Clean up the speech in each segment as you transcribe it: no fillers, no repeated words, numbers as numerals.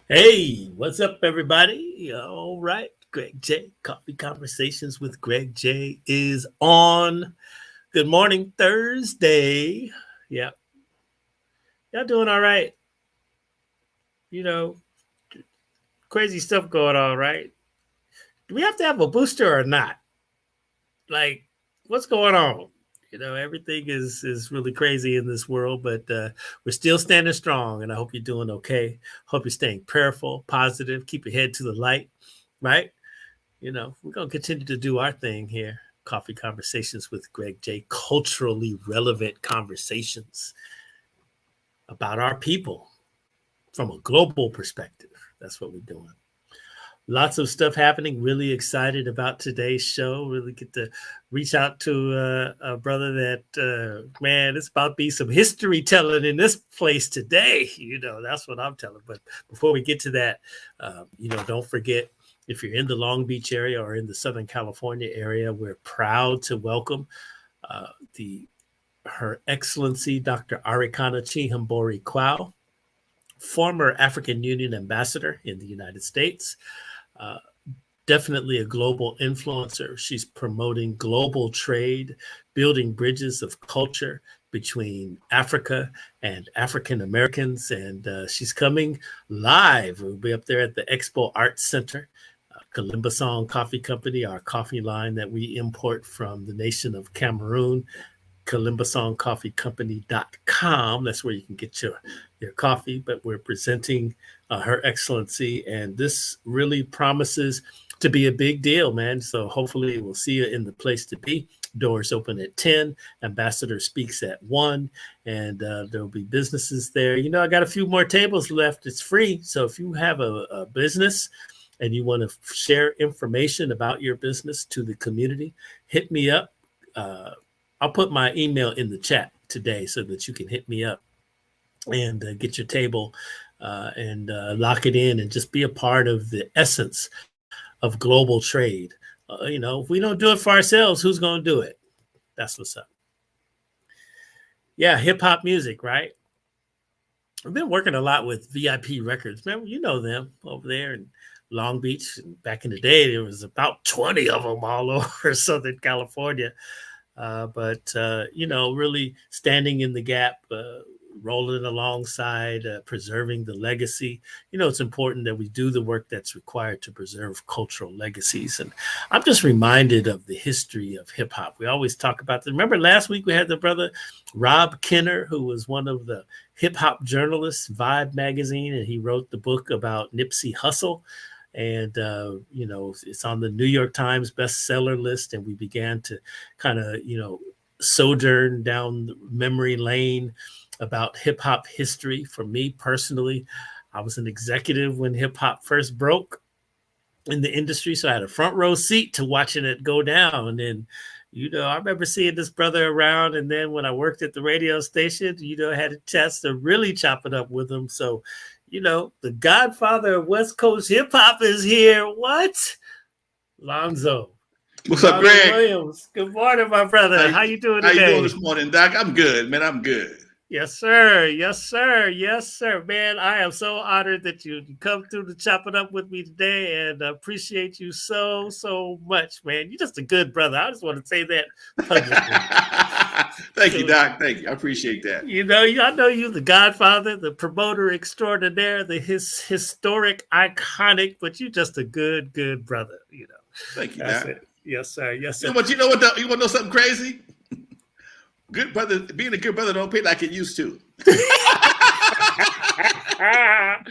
Hey, what's up, everybody? All right, Greg J. Coffee Conversations with Greg J is on. Good morning, Thursday. Yeah, y'all doing all right? You know, crazy stuff going on, right? Do we have to have a booster or not? Like, what's going on? Everything is really crazy in this world, but we're still standing strong, and I hope you're doing okay. Hope you're staying prayerful, positive, keep your head to the light, right? We're going to continue to do our thing here. Coffee Conversations with Greg J. Culturally relevant conversations about our people from a global perspective. That's what we're doing. Lots of stuff happening. Really excited about today's show. Really get to reach out to a brother that, man, it's about to be some history telling in this place today. That's what I'm telling. But before we get to that, don't forget, if you're in the Long Beach area or in the Southern California area, we're proud to welcome the Her Excellency Dr. Arikana Chihambori Kwao, former African Union ambassador in the United States. Uh, Definitely a global influencer. She's promoting global trade, building bridges of culture between Africa and African Americans. And she's coming live. We'll be up there at the Expo Arts Center. Kalimbasong Coffee Company, our coffee line that we import from the nation of Cameroon. KalimbasongCoffeeCompany.com. That's where you can get your coffee. But we're presenting Her Excellency, and this really promises to be a big deal, man. So hopefully we'll see you in the place to be. Doors open at 10. Ambassador speaks at 1. And there'll be businesses there. I got a few more tables left. It's free. So if you have a business and you want to share information about your business to the community, hit me up. I'll put my email in the chat today so that you can hit me up and get your table and lock it in and just be a part of the essence of global trade. If we don't do it for ourselves, who's going to do it? That's what's up. Yeah, hip hop music, right? I've been working a lot with VIP Records. Remember, you know them over there in Long Beach. Back in the day, there was about 20 of them all over Southern California. But really standing in the gap, rolling alongside, preserving the legacy. It's important that we do the work that's required to preserve cultural legacies. And I'm just reminded of the history of hip hop. We always talk about this. Remember last week we had the brother Rob Kenner, who was one of the hip hop journalists, Vibe magazine, and he wrote the book about Nipsey Hussle. And, it's on the New York Times bestseller list. And we began to kind of, sojourn down memory lane about hip hop history. For me personally, I was an executive when hip hop first broke in the industry. So I had a front row seat to watching it go down. And, I remember seeing this brother around. And then when I worked at the radio station, I had a chance to really chop it up with him. So, the godfather of West Coast hip-hop is here. What? Alonzo. What's up, Greg? Williams. Good morning, my brother. How you doing today? How you doing this morning, Doc? I'm good, man. I'm good. Yes, sir. Yes, sir. Yes, sir. Man, I am so honored that you come through to chop it up with me today, and appreciate you so, so much, man. You're just a good brother. I just want to say that publicly. Thank you, Doc. Thank you. I appreciate that. I know you, the godfather, the promoter extraordinaire, the historic, iconic, but you're just a good, good brother, Thank you, That's Doc. it. Yes, sir. Yes, sir. You want to know something crazy? Good brother, being a good brother don't pay like it used to. You got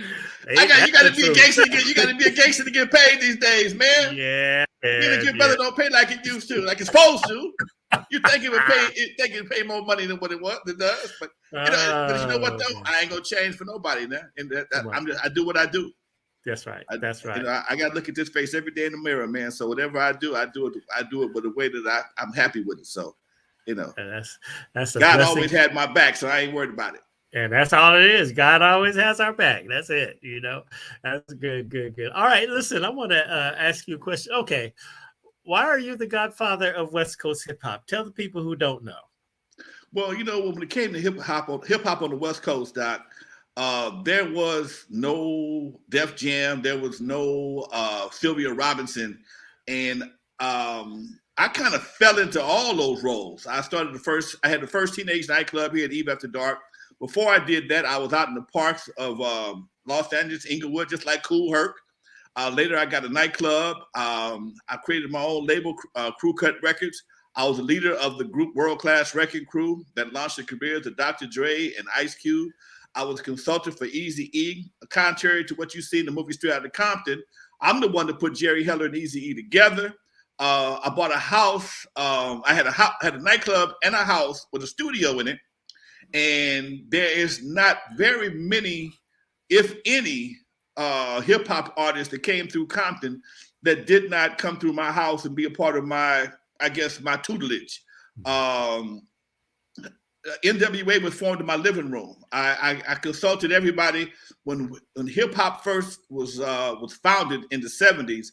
to be a gangster. You got to be a gangster to get paid these days, man. Yeah. Being a good brother don't pay like it used to, like it's supposed to. You think it pay more money than what it does, but but you know what though? I ain't gonna change for nobody now, and I do what I do. That's right. That's right. I got to look at this face every day in the mirror, man. So whatever I do it with a way that I'm happy with it. So. And that's a God blessing. always had my back, so I ain't worried about it. And that's all it is. God always has our back. That's it. That's good. All right, listen, I want to ask you a question. Okay, why are you the godfather of West Coast hip hop? Tell the people who don't know. Well, when it came to hip hop on the West Coast, Doc, there was no Def Jam, there was no Sylvia Robinson, and I kind of fell into all those roles. I had the first teenage nightclub here at Eve After Dark. Before I did that, I was out in the parks of Los Angeles, Inglewood, just like Kool Herc. Later, I got a nightclub. I created my own label, Crew Cut Records. I was the leader of the group World Class Record Crew that launched the careers of Dr. Dre and Ice Cube. I was a consultant for Eazy-E. Contrary to what you see in the movie Straight Outta Compton, I'm the one that put Jerry Heller and Eazy-E together. I bought a house. I had a nightclub and a house with a studio in it. And there is not very many, if any, hip hop artists that came through Compton that did not come through my house and be a part of my tutelage. NWA was formed in my living room. I consulted everybody when hip hop first was founded in the 70s.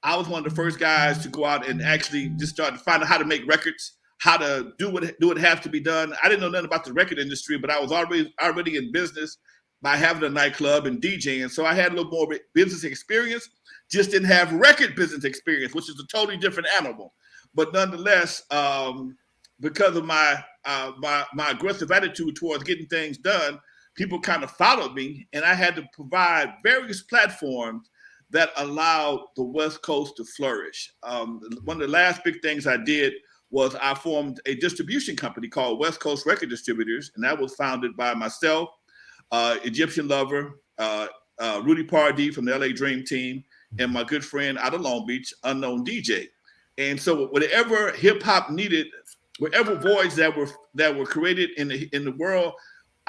I was one of the first guys to go out and actually just start to find out how to make records, how to do what has to be done. I didn't know nothing about the record industry, but I was already in business by having a nightclub and DJing. So I had a little more business experience, just didn't have record business experience, which is a totally different animal. But nonetheless, because of my aggressive attitude towards getting things done, people kind of followed me, and I had to provide various platforms that allowed the West Coast to flourish. One of the last big things I did was I formed a distribution company called West Coast Record Distributors, and that was founded by myself, Egyptian Lover, Rudy Pardee from the LA Dream Team, and my good friend out of Long Beach, Unknown DJ. And so whatever hip hop needed, whatever voids that were created in the world,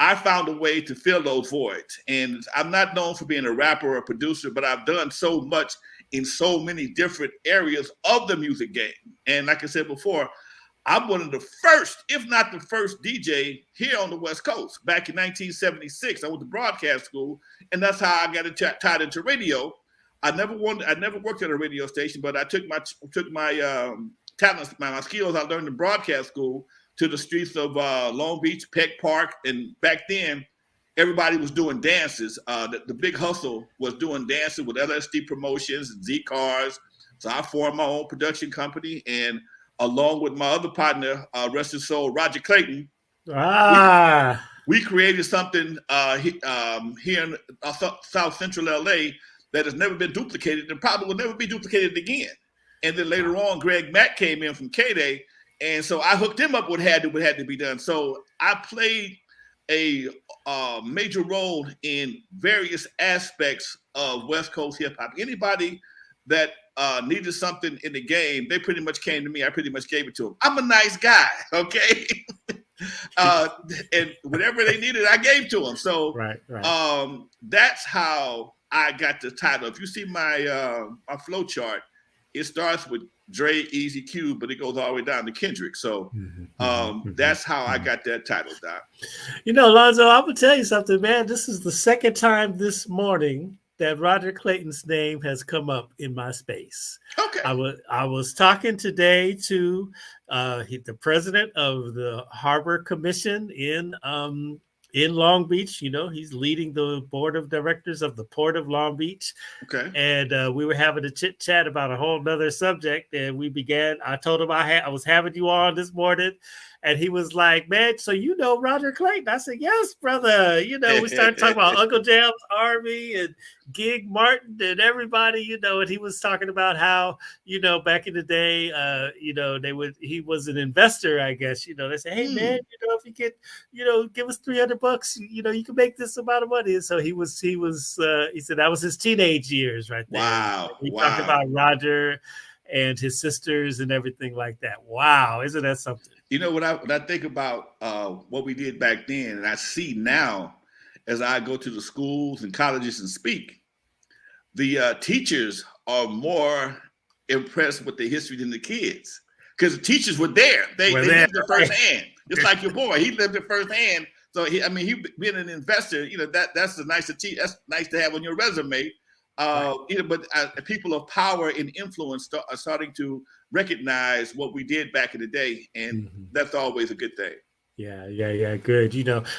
I found a way to fill those voids. And I'm not known for being a rapper or a producer, but I've done so much in so many different areas of the music game. And like I said before, I'm one of the first, if not the first DJ here on the West Coast. Back in 1976, I went to broadcast school, and that's how I got tied into radio. I never worked at a radio station, but I took my talents, my skills I learned in broadcast school to the streets of Long Beach, Peck Park. And back then, everybody was doing dances. The big hustle was doing dances with LSD Promotions and Z Cars. So I formed my own production company, and along with my other partner, rest his soul, Roger Clayton, we created something here in South Central LA that has never been duplicated and probably will never be duplicated again. And then later on, Greg Mack came in from K-Day, and so I hooked him up with what had to be done. So I played a major role in various aspects of West Coast hip hop. Anybody that needed something in the game, they pretty much came to me. I pretty much gave it to them. I'm a nice guy, okay? And whatever they needed, I gave to them. So right. That's how I got the title. If you see my flow chart, it starts with Dre, Easy, Cube, but it goes all the way down to Kendrick. So that's how I got that title, Doc. You know, Alonzo, I'm going to tell you something, man. This is the second time this morning that Roger Clayton's name has come up in my space. Okay. I was talking today to the president of the Harbor Commission in Long Beach. You know, he's leading the board of directors of the Port of Long Beach. Okay. And we were having a chit chat about a whole nother subject. And I told him I was having you on this morning. And he was like, man, so you know Roger Clayton? I said, yes, brother. You know, we started talking about Uncle Jam's Army and Gig Martin and everybody, you know, and he was talking about how, you know, back in the day, you know, he was an investor, I guess, you know, they say, hey, man, you know, if you get, you know, give us $300, you know, you can make this amount of money. And so he said that was his teenage years right there. Wow. We talked about Roger and his sisters and everything like that. Wow. Isn't that something? You know, when I think about what we did back then, and I see now as I go to the schools and colleges and speak, the teachers are more impressed with the history than the kids, because the teachers were there. They lived it firsthand, just like your boy. He lived it firsthand. So he being an investor, you know, that's nice to have on your resume. You know, but people of power and influence are starting to recognize what we did back in the day, and that's always a good thing. Yeah. Good.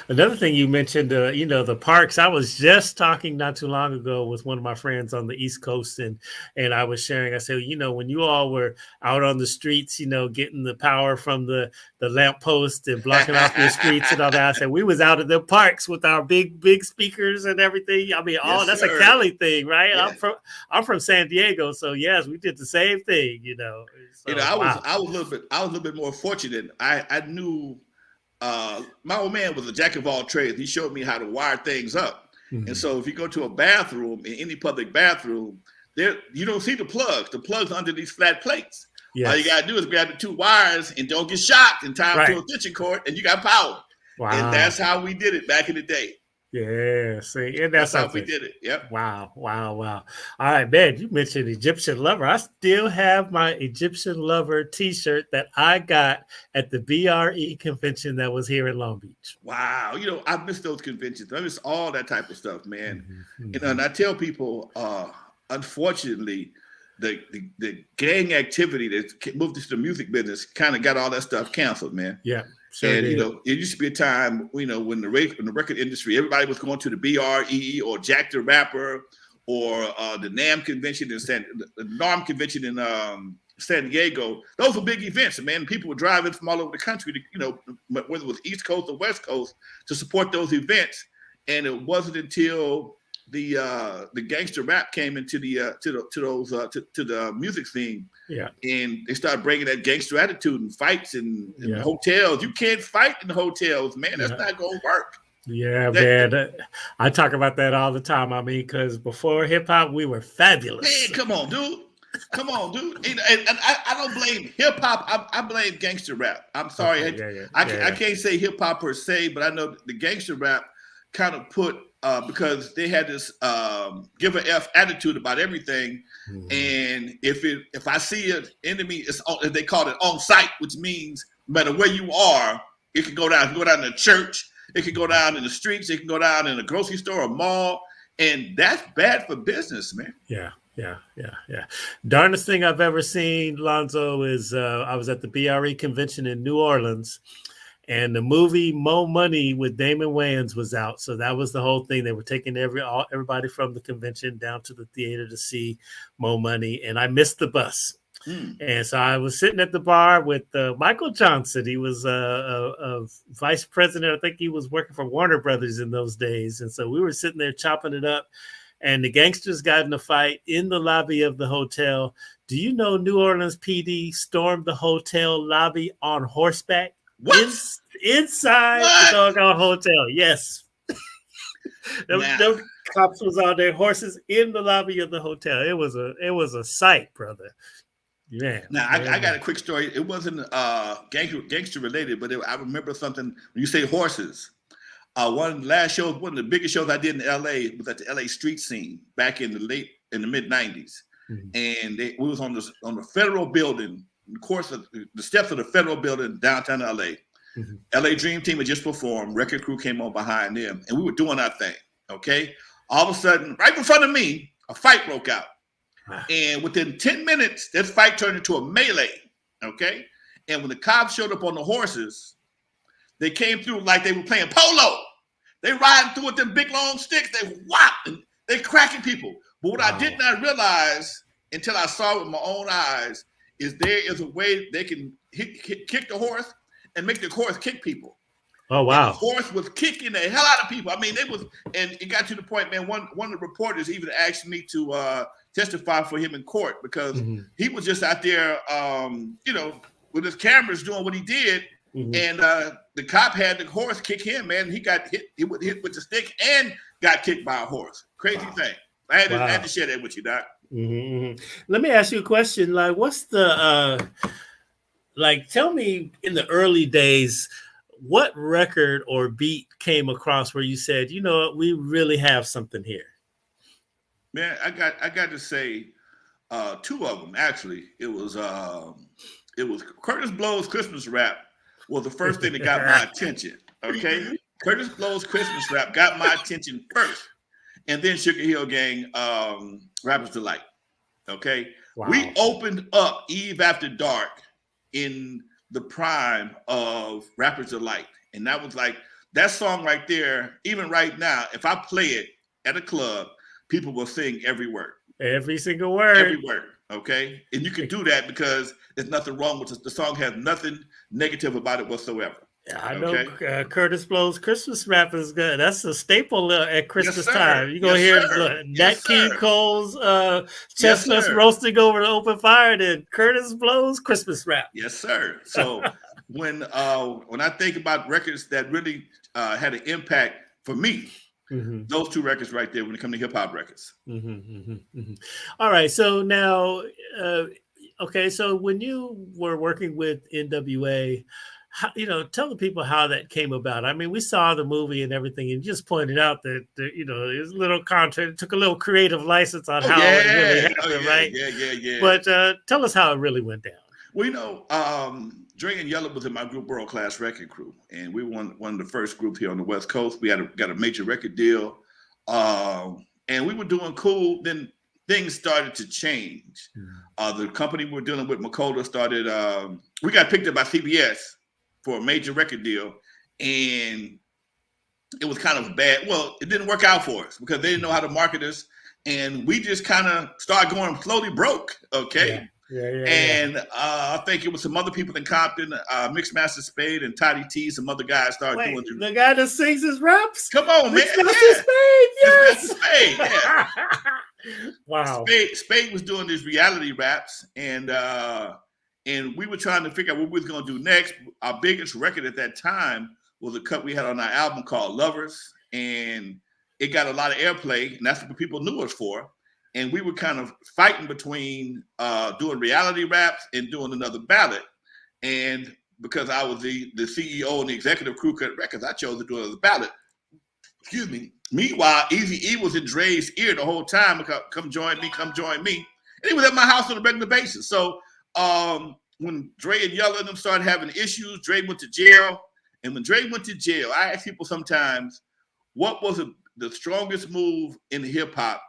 Another thing you mentioned, the parks. I was just talking not too long ago with one of my friends on the East Coast, and I was sharing. I said, when you all were out on the streets, getting the power from the lamppost and blocking off your streets and all that. I said we was out at the parks with our big speakers and everything. I mean, Yes, that's sir. a Cali thing, right? Yeah. I'm from San Diego, so yes, we did the same thing. So, I was wow. a little bit more fortunate. I knew. My old man was a jack of all trades. He showed me how to wire things up. Mm-hmm. And so if you go to a bathroom, in any public bathroom, you don't see the plugs. The plugs are under these flat plates. Yes. All you got to do is grab the two wires and don't get shocked and tie them to a extension cord, and you got power. Wow. And that's how we did it back in the day. Yeah, see, and that's how we did it. Yep. Wow. All right, man, you mentioned Egyptian Lover. I still have my Egyptian Lover t-shirt that I got at the BRE convention that was here in Long Beach. Wow. I miss those conventions. I miss all that type of stuff, man. Mm-hmm. And I tell people, unfortunately, the gang activity that moved into the music business kind of got all that stuff canceled, man. Yeah. Sure and did. It used to be a time, when the record industry, everybody was going to the BRE or Jack the Rapper or the NAMM convention the NARM convention in San Diego. Those were big events, man. People were driving from all over the country to, whether it was East Coast or West Coast, to support those events. And it wasn't until the gangster rap came into the music scene. Yeah. And they started bringing that gangster attitude and fights in hotels. You can't fight in hotels, man. That's not going to work. Yeah, man. I talk about that all the time. I mean, because before hip hop, we were fabulous. Man, come on, dude. And I don't blame hip hop. I blame gangster rap. I'm sorry. Okay, I can't say hip hop per se, but I know the gangster rap kind of put because they had this give a F attitude about everything. Mm-hmm. And if I see an enemy, they call it on site, which means no matter where you are, it can go down. It can go down in the church. It can go down in the streets. It can go down in a grocery store, a mall. And that's bad for business, man. Yeah. Darndest thing I've ever seen, Lonzo, is I was at the BRE convention in New Orleans. And the movie Mo Money with Damon Wayans was out. So that was the whole thing. They were taking everybody from the convention down to the theater to see Mo Money. And I missed the bus. And so I was sitting at the bar with Michael Johnson. He was a vice president. I think he was working for Warner Brothers in those days. And so we were sitting there chopping it up. And the gangsters got in a fight in the lobby of the hotel. Do you know New Orleans PD stormed the hotel lobby on horseback? What? Inside the doggone hotel, yes. Those cops was on their horses in the lobby of the hotel. It was a sight, brother. Yeah. Now I got a quick story. It wasn't gangster related, but I remember something when you say horses. One of the biggest shows I did in LA was at the LA street scene back in the mid 90s. Mm-hmm. And we was on the federal building. Of course, the steps of the federal building downtown LA. Mm-hmm. LA Dream Team had just performed. Record crew came on behind them, and we were doing our thing. Okay. All of a sudden, right in front of me, a fight broke out. And within 10 minutes, that fight turned into a melee. Okay. And when the cops showed up on the horses, they came through like they were playing polo. They riding through with them big long sticks. They whop and they cracking people. But what I did not realize until I saw it with my own eyes is there is a way they can kick the horse and make the horse kick people. Oh, wow. And the horse was kicking the hell out of people. I mean, and it got to the point, man, one of the reporters even asked me to testify for him in court because he was just out there, with his cameras doing what he did. Mm-hmm. And the cop had the horse kick him, man. He got hit. He was hit with the stick and got kicked by a horse. Crazy thing. I had to share that with you, Doc. Mm-hmm. Let me ask you a question. Like, what's the tell me in the early days, what record or beat came across where you said, you know what, we really have something here? Man, I got to say, two of them actually. It was Curtis Blow's Christmas Rap was the first thing that got my attention. Okay, Curtis Blow's Christmas Rap got my attention first, and then Sugar Hill Gang, Rapper's Delight. Okay, we opened up Eve After Dark in the prime of Rapper's Delight, And that was like, that song right there, even right now, if I play it at a club, people will sing every word. Every single word. Every word, okay? And you can do that because there's nothing wrong with it. The song has nothing negative about it whatsoever. I know Curtis Blow's Christmas rap is good. That's a staple at Christmas time. You're going to hear Nat King Cole's chestnuts roasting over the open fire, and Curtis Blow's Christmas rap. Yes, sir. So when I think about records that really had an impact for me, those two records right there when it comes to hip-hop records. All right. So now, so when you were working with NWA, tell the people how that came about. I mean, we saw the movie and everything, and you just pointed out that, it was a little content, took a little creative license on how it really happened, right? Yeah. But tell us how it really went down. Well, Dre and Yella was in my group, World Class Record Crew, and we were one of the first groups here on the West Coast. We got a major record deal, and we were doing cool. Then things started to change. The company we were dealing with, Makoda, started. We got picked up by CBS for a major record deal, and it was kind of bad. Well, it didn't work out for us because they didn't know how to market us, and we just kind of started going slowly broke. Okay. And I think it was some other people in Compton, Mixmaster Spade and Toddy T, some other guys started doing it. The guy that sings his raps? Come on, man. Mixmaster Spade, yes. Spade, yeah. Wow. Spade was doing these reality raps, and we were trying to figure out what we was going to do next. Our biggest record at that time was a cut we had on our album called Lovers, and it got a lot of airplay, and that's what people knew us for. And we were kind of fighting between doing reality raps and doing another ballad. And because I was the CEO and the executive crew cut records, I chose to do another ballad. Excuse me. Meanwhile, Eazy-E was in Dre's ear the whole time. Come join me, come join me. And he was at my house on a regular basis. So when Dre and Yella and them started having issues, Dre went to jail. And when Dre went to jail, I ask people sometimes, what was the strongest move in hip hop?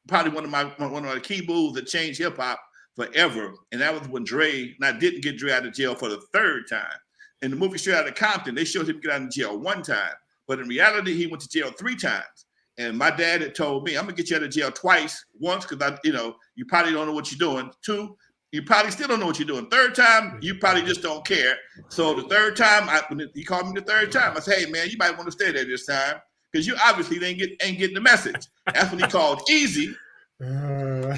Probably one of the key moves that changed hip hop forever, and that was when Dre. And I didn't get Dre out of jail for the third time. In the movie Straight Outta Compton, they showed him get out of jail one time, but in reality, he went to jail 3 times. And my dad had told me, "I'm gonna get you out of jail twice. Once, because you probably don't know what you're doing. 2, you probably still don't know what you're doing. 3rd time, you probably just don't care. So the 3rd time, when he called me the 3rd time, I said, "Hey man, you might want to stay there this time." Because you obviously ain't getting the message. That's when he called Eazy.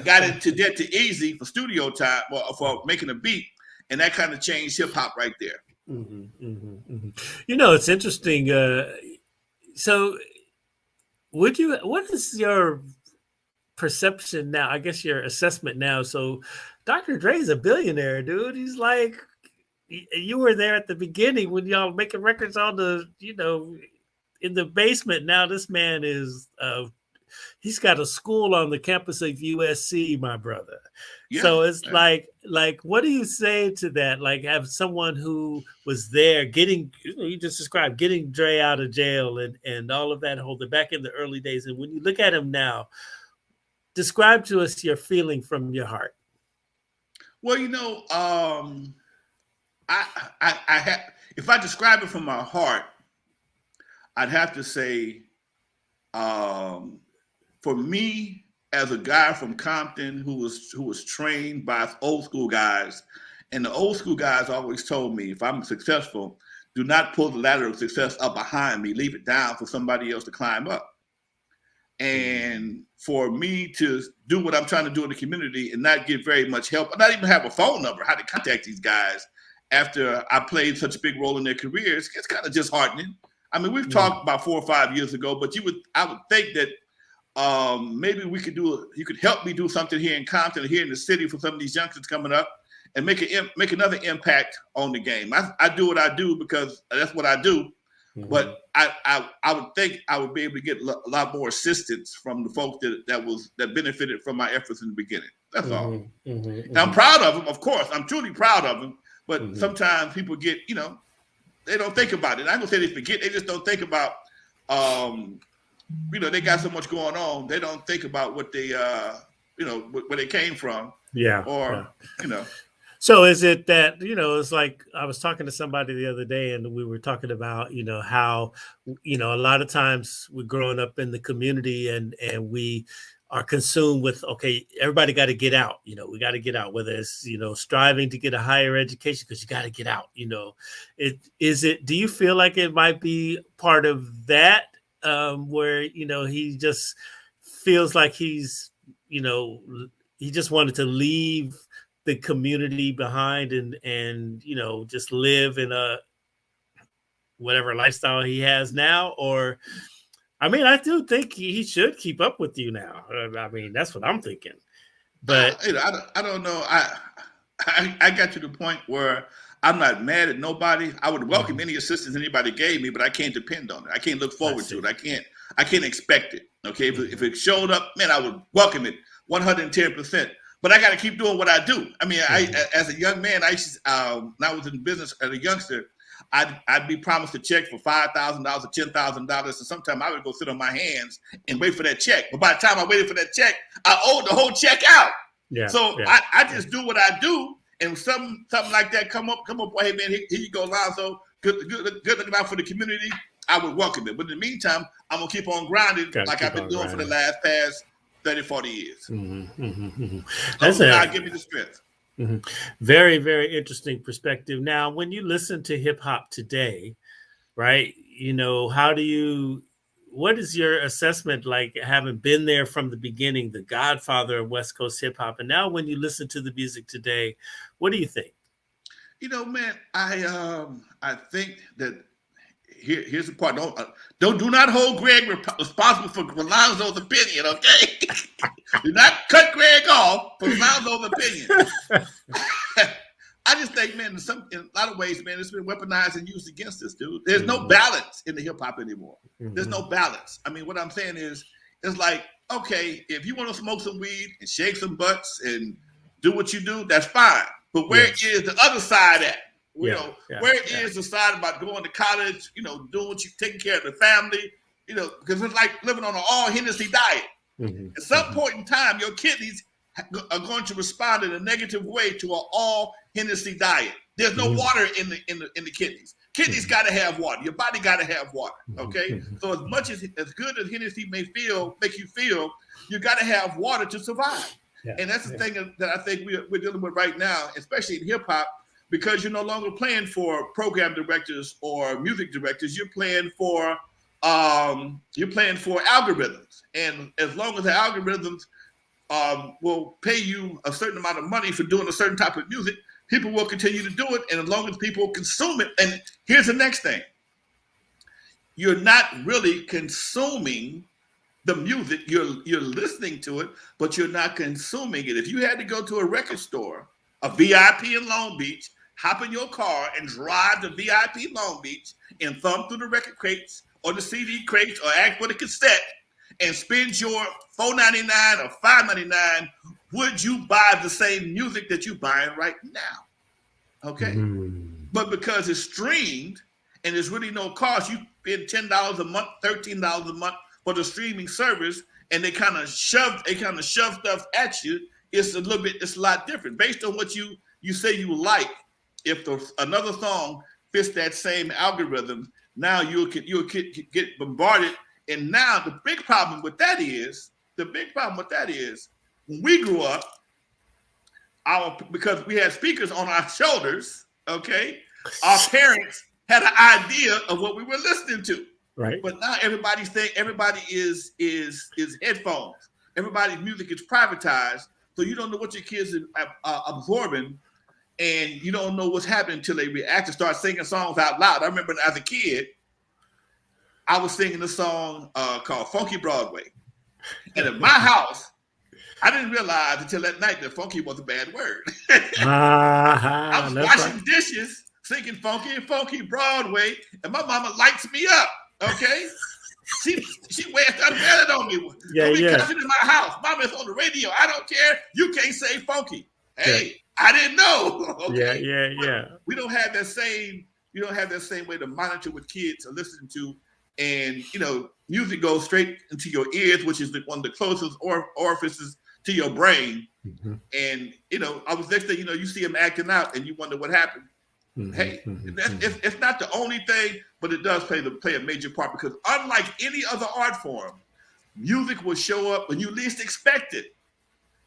Got into debt to Eazy for studio time, for making a beat, and that kind of changed hip hop right there. It's interesting. So, what is your perception now? I guess your assessment now. So, Dr. Dre's a billionaire, dude. He's like, you were there at the beginning when y'all making records on the, in the basement. Now this man is he's got a school on the campus of USC, my brother. Yeah. So it's like what do you say to that? Like, have someone who was there getting, you just described getting Dre out of jail and all of that, holding back in the early days. And when you look at him now, describe to us your feeling from your heart. Well, I have, if I describe it from my heart, I'd have to say, for me as a guy from Compton who was trained by old school guys, and the old school guys always told me, if I'm successful, do not pull the ladder of success up behind me, leave it down for somebody else to climb up. And for me to do what I'm trying to do in the community and not get very much help, not even have a phone number, how to contact these guys after I played such a big role in their careers, it's kind of disheartening. I mean, we've talked about 4 or 5 years ago, but I would think that maybe you could help me do something here in Compton, here in the city for some of these youngsters coming up and make another impact on the game. I do what I do because that's what I do. Mm-hmm. But I would think I would be able to get a lot more assistance from the folks that benefited from my efforts in the beginning. That's all. Mm-hmm. I'm proud of them, of course. I'm truly proud of them. But sometimes people get, they don't think about it. I'm gonna say they forget. They just don't think about, they got so much going on. They don't think about what they, where they came from. Yeah. Or, So is it that, it's like I was talking to somebody the other day and we were talking about, how, a lot of times we're growing up in the community and we are consumed with, okay, everybody got to get out, we got to get out, whether it's, striving to get a higher education because you got to get out, do you feel like it might be part of that, where, he just feels like you know, he just wanted to leave the community behind and just live in a whatever lifestyle he has now? Or I mean, I do think he should keep up with you now. I mean, that's what I'm thinking. But I don't know. I got to the point where I'm not mad at nobody. I would welcome any assistance anybody gave me, but I can't depend on it. I can't look forward to it. I can't expect it. Okay, if it showed up, man, I would welcome it 110%. But I got to keep doing what I do. I mean, as a young man, when I was in business as a youngster, I'd be promised a check for $5,000 or $10,000, and sometimes I would go sit on my hands and wait for that check. But by the time I waited for that check, I owed the whole check out. Yeah. So yeah. I just do what I do, and something like that come up. Well, hey man, here you go, Alonzo. Good looking out for the community. I would welcome it. But in the meantime, I'm gonna keep on grinding like I've been doing for the past 30, 40 years. That's God give me the strength. Very, very interesting perspective. Now, when you listen to hip hop today, right, what is your assessment like, having been there from the beginning, the godfather of West Coast hip hop? And now when you listen to the music today, what do you think? Man, I think that here's the part. Do not hold Greg responsible for Alonzo's opinion, okay? Do not cut Greg off for Alonzo's opinion. I just think, man, in a lot of ways, man, it's been weaponized and used against us, dude. There's no balance in the hip hop anymore. There's no balance. I mean, what I'm saying is, it's like, okay, if you want to smoke some weed and shake some butts and do what you do, that's fine. But where is the other side at? Where is the side about going to college, doing what you taking care of the family, because it's like living on an all Hennessy diet. At some point in time, your kidneys are going to respond in a negative way to an all Hennessy diet. There's no water in the kidneys. Kidneys got to have water. Your body got to have water. Okay, so as much as good as Hennessy make you feel, you got to have water to survive. And that's the thing that I think we're dealing with right now, especially in hip hop, because you're no longer playing for program directors or music directors. You're playing for algorithms, and as long as the algorithms will pay you a certain amount of money for doing a certain type of music, people will continue to do it. And as long as people consume it, and here's the next thing: you're not really consuming the music. You're listening to it, but you're not consuming it. If you had to go to a record store, a VIP in Long Beach, hop in your car and drive to VIP Long Beach and thumb through the record crates or the CD crates or ask for the cassette and spend your $4.99 or $5.99, would you buy the same music that you're buying right now? Okay. But because it's streamed and there's really no cost, you spend $10 a month, $13 a month for the streaming service, and they kind of shove stuff at you. It's a lot different based on what you say you like. If another song fits that same algorithm, now you'll get bombarded. And now the big problem with that is when we grew up, because we had speakers on our shoulders, okay, our parents had an idea of what we were listening to. Right. But now everybody is headphones. Everybody's music is privatized, so you don't know what your kids are absorbing, and you don't know what's happening until they react and start singing songs out loud. I remember as a kid, I was singing a song called Funky Broadway. And in my house, I didn't realize until that night that funky was a bad word. I was washing dishes, singing Funky Broadway, and my mama lights me up, okay? She started yelling on me. Cussing in my house. Mama's on the radio. I don't care. You can't say funky. Hey, I didn't know. Okay? Yeah. We don't have that same. You don't have that same way to monitor what kids are listening to, and music goes straight into your ears, which is one of the closest orifices to your brain. Mm-hmm. And I was next thing you see him acting out, and you wonder what happened. Mm-hmm. Hey, Mm-hmm. it's not the only thing, but it does play a major part, because unlike any other art form, music will show up when you least expect it.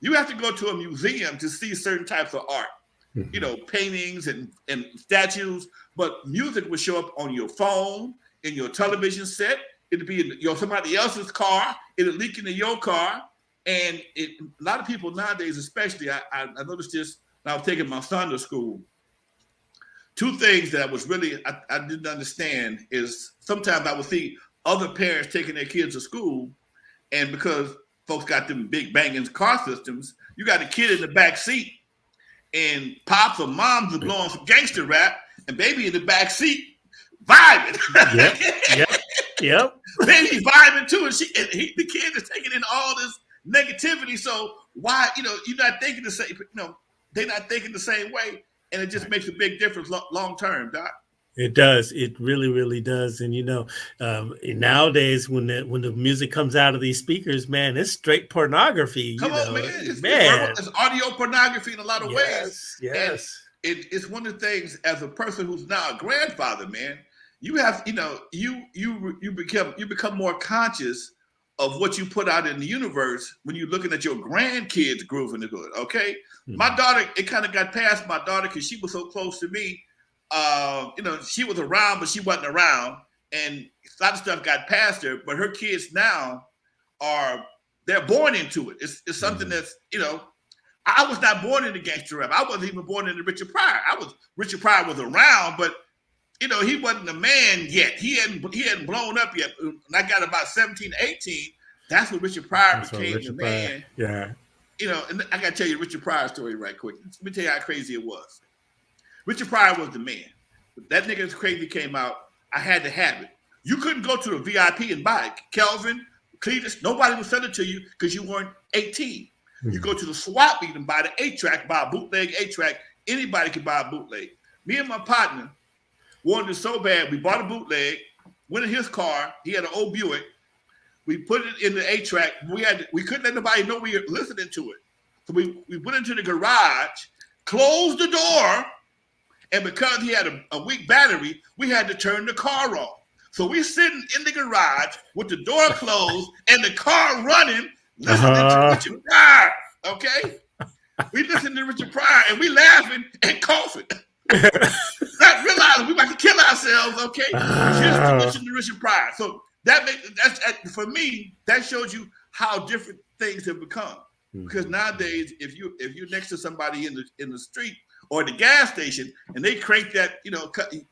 You have to go to a museum to see certain types of art, Mm-hmm. paintings and statues, but music will show up on your phone, in your television set. It'll be in somebody else's car. It'll leak into your car. And a lot of people nowadays, especially, I noticed this when I was taking my son to school. Two things that I didn't understand is sometimes I would see other parents taking their kids to school, and because folks got them big banging car systems, you got a kid in the back seat, and pops or moms are blowing some gangster rap, and baby in the back seat vibing. Yep. Baby vibing too, and the kid is taking in all this negativity. So why, you're not thinking the same, they're not thinking the same way. And it just makes a big difference long term, Doc. It does. It really, really does. And nowadays, when the music comes out of these speakers, man, it's straight pornography. Come on, man. It's audio pornography in a lot of ways. Yes. And it's one of the things, as a person who's now a grandfather, man, you have, you become more conscious of what you put out in the universe when you're looking at your grandkids grooving to it. Okay. Mm-hmm. My daughter, it kind of got past my daughter because she was so close to me. She was around, but she wasn't around. And a lot of stuff got past her, but her kids now they're born into it. It's something that's, I was not born into gangster rap. I wasn't even born into Richard Pryor. Richard Pryor was around, but he wasn't a man yet. He hadn't blown up yet. When I got about 17, 18, that's when Richard Pryor became the man. Yeah. And I got to tell you Richard Pryor story right quick. Let me tell you how crazy it was. Richard Pryor was the man. But that nigga's crazy came out. I had to have it. You couldn't go to a VIP and buy it. Kelvin, Cletus, nobody would sell it to you because you weren't 18. Mm-hmm. You go to the swap meet and buy the 8-track, buy a bootleg 8-track. Anybody could buy a bootleg. Me and my partner wanted it so bad, we bought a bootleg, went in his car. He had an old Buick. We put it in the 8-track. We couldn't let nobody know we were listening to it. So we went into the garage, closed the door, and because he had a weak battery, we had to turn the car on. So we sitting in the garage with the door closed and the car running, listening to Richard Pryor. Okay, we listening to Richard Pryor and we laughing and coughing. Not realizing we about to kill ourselves, okay? Just to listen to Richard Pryor. So that's for me, that shows you how different things have become. Mm-hmm. Because nowadays, if you're next to somebody in the street or at the gas station and they crank that,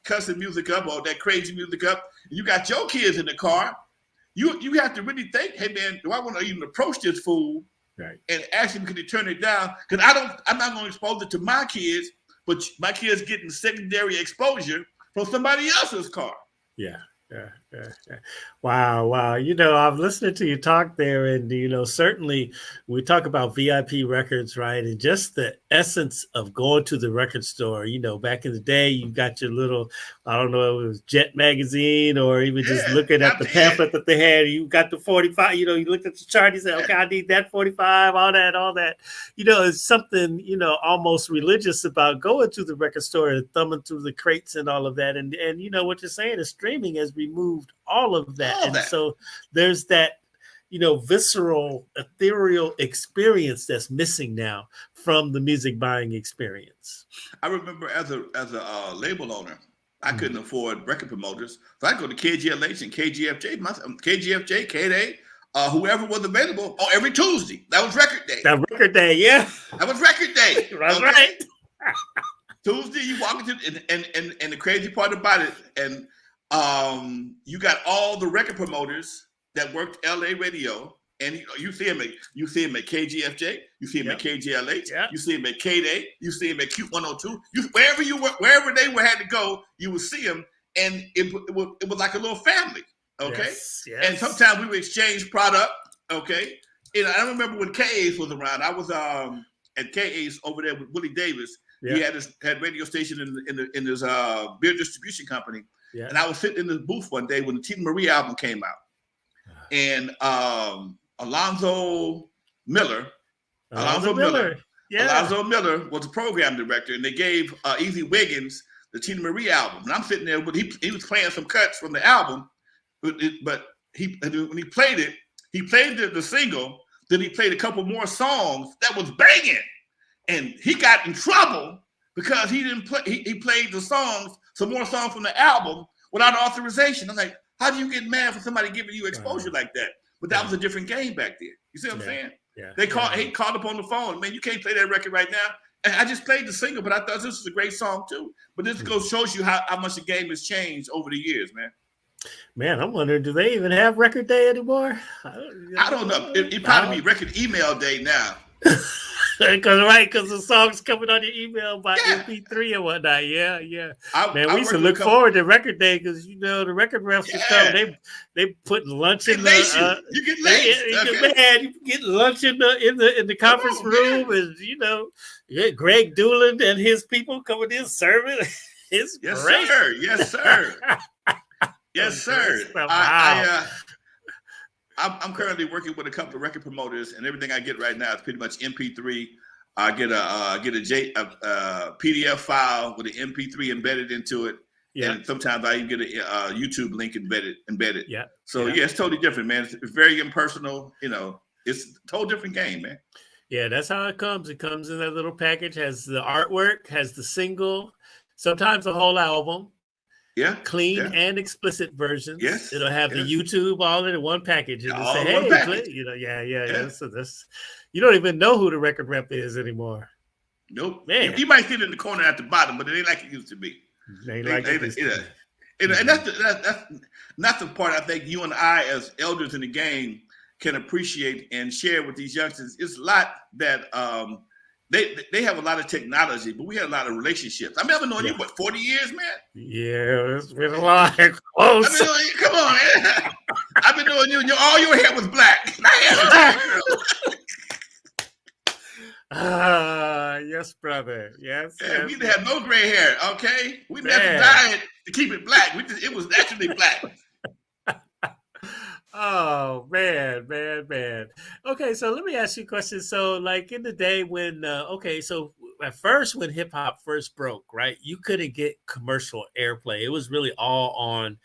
cussing music up or that crazy music up, and you got your kids in the car, you have to really think, hey man, do I want to even approach this fool? Right. And ask him, can he turn it down? Because I'm not going to expose it to my kids. But my kids getting secondary exposure from somebody else's car. Yeah. Wow. I'm listening to you talk there, and certainly we talk about VIP records, right? And just the essence of going to the record store. Back in the day, you got your little, I don't know if it was Jet magazine or even just looking at the pamphlet that they had. You got the 45. You looked at the chart. You said, okay, I need that 45. All that. It's something almost religious about going to the record store and thumbing through the crates and all of that. And what you're saying is streaming has removed all of that. So there's that, visceral, ethereal experience that's missing now from the music buying experience. I remember as a label owner, I couldn't afford record promoters. So I'd go to KGLH and KGFJ, K-Day, whoever was available on every Tuesday. That was record day. That was record day. That's right. Tuesday, you walk into and the crazy part about it, and you got all the record promoters that worked LA radio, and you see them at KGFJ, you see them at KGLH, you see them at K-Day, you see them at Q102, wherever they had to go, you would see them, and it was like a little family, okay? Yes. And sometimes we would exchange product, okay? And I remember when K-Ace was around, I was at K-Ace over there with Willie Davis. Yeah. He had radio station in his beer distribution company. Yeah. And I was sitting in the booth one day when the Tina Marie album came out. And Alonzo Miller Alonzo Miller. Yeah. Alonzo Miller was a program director, and they gave Easy Wiggins the Tina Marie album. And I'm sitting there, but he was playing some cuts from the album, but when he played it, he played the single. Then he played a couple more songs that was banging, and he got in trouble because he didn't play. He played some more songs from the album without authorization. I'm like, how do you get mad for somebody giving you exposure like that? But that was a different game back then. You see what I'm saying? Yeah. He called up on the phone. Man, you can't play that record right now. And I just played the single, but I thought this was a great song too. But this shows you how much the game has changed over the years, man. Man, I'm wondering, do they even have record day anymore? I don't know. It probably be record email day now. Because the song's coming on your email by MP3 and whatnot. Yeah. We used to look forward to record day because the record refs would come. They put lunch in the. You get laced. You get lunch in the conference room, and Greg Doolan and his people coming in serving. It's great. Sir. Yes, sir. Yes, sir. Wow. I'm currently working with a couple of record promoters, and everything I get right now is pretty much MP3. I get a PDF file with an MP3 embedded into it, and sometimes I even get a YouTube link embedded. Yeah. So it's totally different, man. It's very impersonal. It's a total different game, man. Yeah, that's how it comes. It comes in that little package, has the artwork, has the single, sometimes the whole album. Yeah, clean and explicit versions. Yes, it'll have the YouTube all in one package. And all say, hey, package. So this, you don't even know who the record rep is anymore. Nope. Man. You might sit in the corner at the bottom, but it ain't like it used to be. And that's the part I think you and I, as elders in the game, can appreciate and share with these youngsters. It's a lot that They have a lot of technology, but we had a lot of relationships. I mean, I've been knowing you, 40 years, man? Yeah, it's been a lot. Close. I've been knowing you, come on, man. I've been knowing you, and all your hair was black. Yes, brother. Yes. Yeah, we didn't have no gray hair, okay? We didn't have to dye it to keep it black. It was naturally black. Oh, man. Okay, so let me ask you a question. So, like in the day when, so at first when hip hop first broke, right, you couldn't get commercial airplay. It was really all on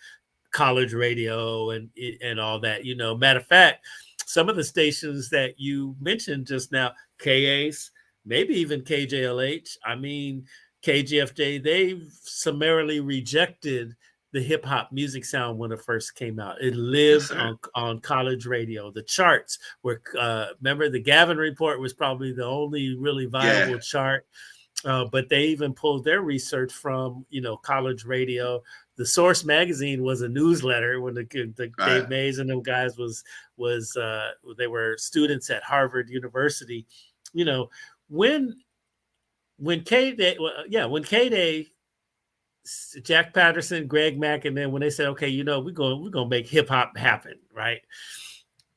college radio and all that. Matter of fact, some of the stations that you mentioned just now, KAs, maybe even KJLH, KGFJ, they summarily rejected the hip hop music sound when it first came out. It lived on college radio. The charts were, remember the Gavin Report was probably the only really viable chart, but they even pulled their research from, college radio. The Source magazine was a newsletter when the Dave Mays and them guys they were students at Harvard University. When K-Day, Jack Patterson, Greg Mack, and then when they said, okay, we're gonna make hip hop happen, right?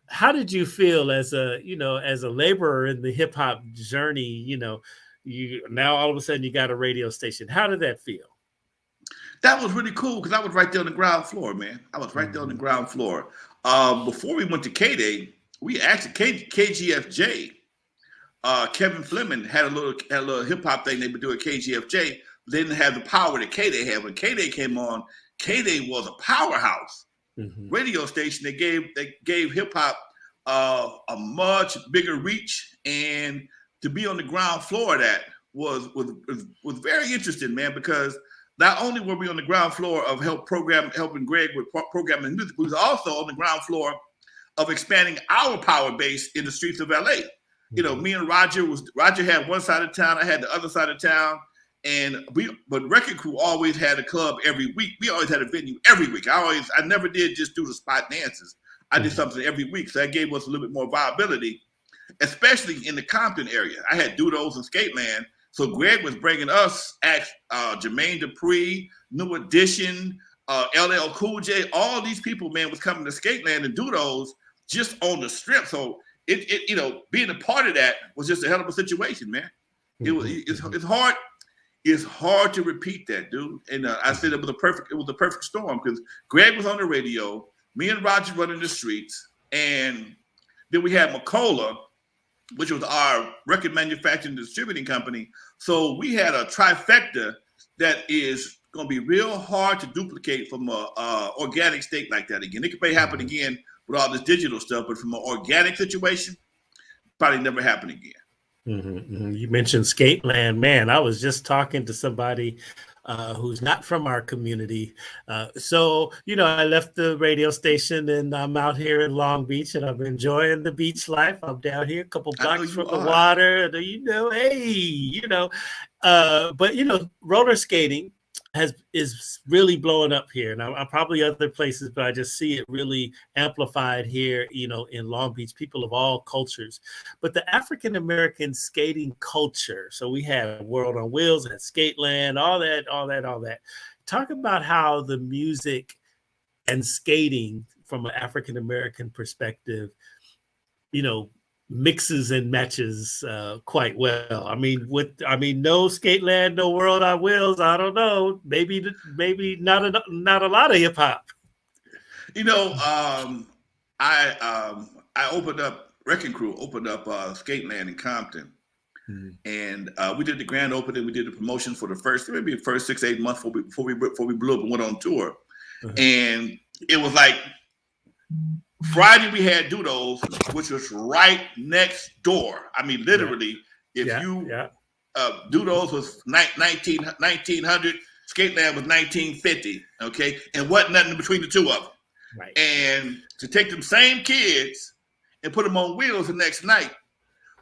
How did you feel as a laborer in the hip hop journey? You now all of a sudden you got a radio station. How did that feel? That was really cool because I was right there on the ground floor, man. I was right there on the ground floor. Before we went to K-Day, we actually KGFJ. Kevin Fleming had a little hip hop thing they would do at KGFJ. They didn't have the power that K-Day had. When K-Day came on, K-Day was a powerhouse radio station. They gave hip hop a much bigger reach, and to be on the ground floor of that was very interesting, man. Because not only were we on the ground floor of helping Greg with programming music, we was also on the ground floor of expanding our power base in the streets of LA. Me and Roger had one side of town, I had the other side of town. But Record Crew always had a club every week. We always had a venue every week. I never did just do the spot dances. I did something every week. So that gave us a little bit more viability, especially in the Compton area. I had Doodles and Skateland. So Greg was bringing us Jermaine Dupri, New Edition, LL Cool J. All these people, man, was coming to Skateland and Doodles just on the strip. So it being a part of that was just a hell of a situation, man. It's hard. It's hard to repeat that, dude. And I said it was a perfect storm because Greg was on the radio, me and Roger running the streets, and then we had McCullough which was our record manufacturing and distributing company. So we had a trifecta that is going to be real hard to duplicate from a organic state like that again. It could may happen again with all this digital stuff, but from an organic situation, probably never happen again. You mentioned Skateland, man. I was just talking to somebody who's not from our community. So, I left the radio station and I'm out here in Long Beach and I'm enjoying the beach life. I'm down here a couple blocks from the water. But roller skating is really blowing up here. Now, probably other places, but I just see it really amplified here, in Long Beach, people of all cultures. But the African-American skating culture, so we have World on Wheels and Skateland, all that. Talk about how the music and skating from an African-American perspective, mixes and matches quite well. I mean, no Skateland, no World on Wheels. I don't know. Maybe not a lot of hip hop. I opened up Wrecking Crew, Skateland in Compton, and we did the grand opening. We did the promotion for the first 6-8 months before we blew up and went on tour, and it was like Friday we had Dudos, which was right next door. I mean, literally, Dudos was 1900, Skateland was 1950, okay? And wasn't nothing between the two of them. Right. And to take them same kids and put them on wheels the next night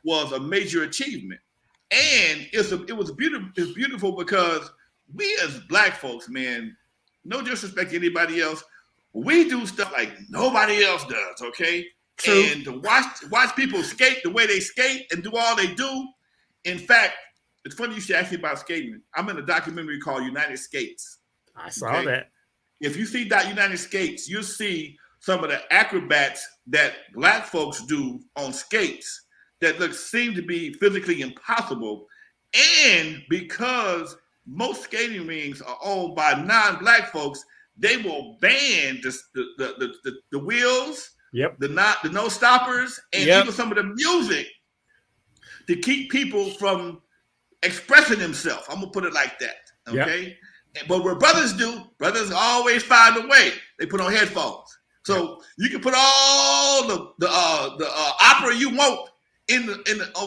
was a major achievement. And it was beautiful because we as Black folks, man, no disrespect to anybody else, we do stuff like nobody else does, okay? True. And to watch people skate the way they skate and do all they do. In fact, it's funny you should ask me about skating. I'm in a documentary called United Skates. I saw that. If you see that United Skates, you'll see some of the acrobats that Black folks do on skates that seem to be physically impossible. And because most skating rings are owned by non-Black folks, they will ban the wheels, the no stoppers, and even some of the music to keep people from expressing themselves. I'm gonna put it like that, okay? But what brothers do, brothers always find a way. They put on headphones, so you can put all the opera you want on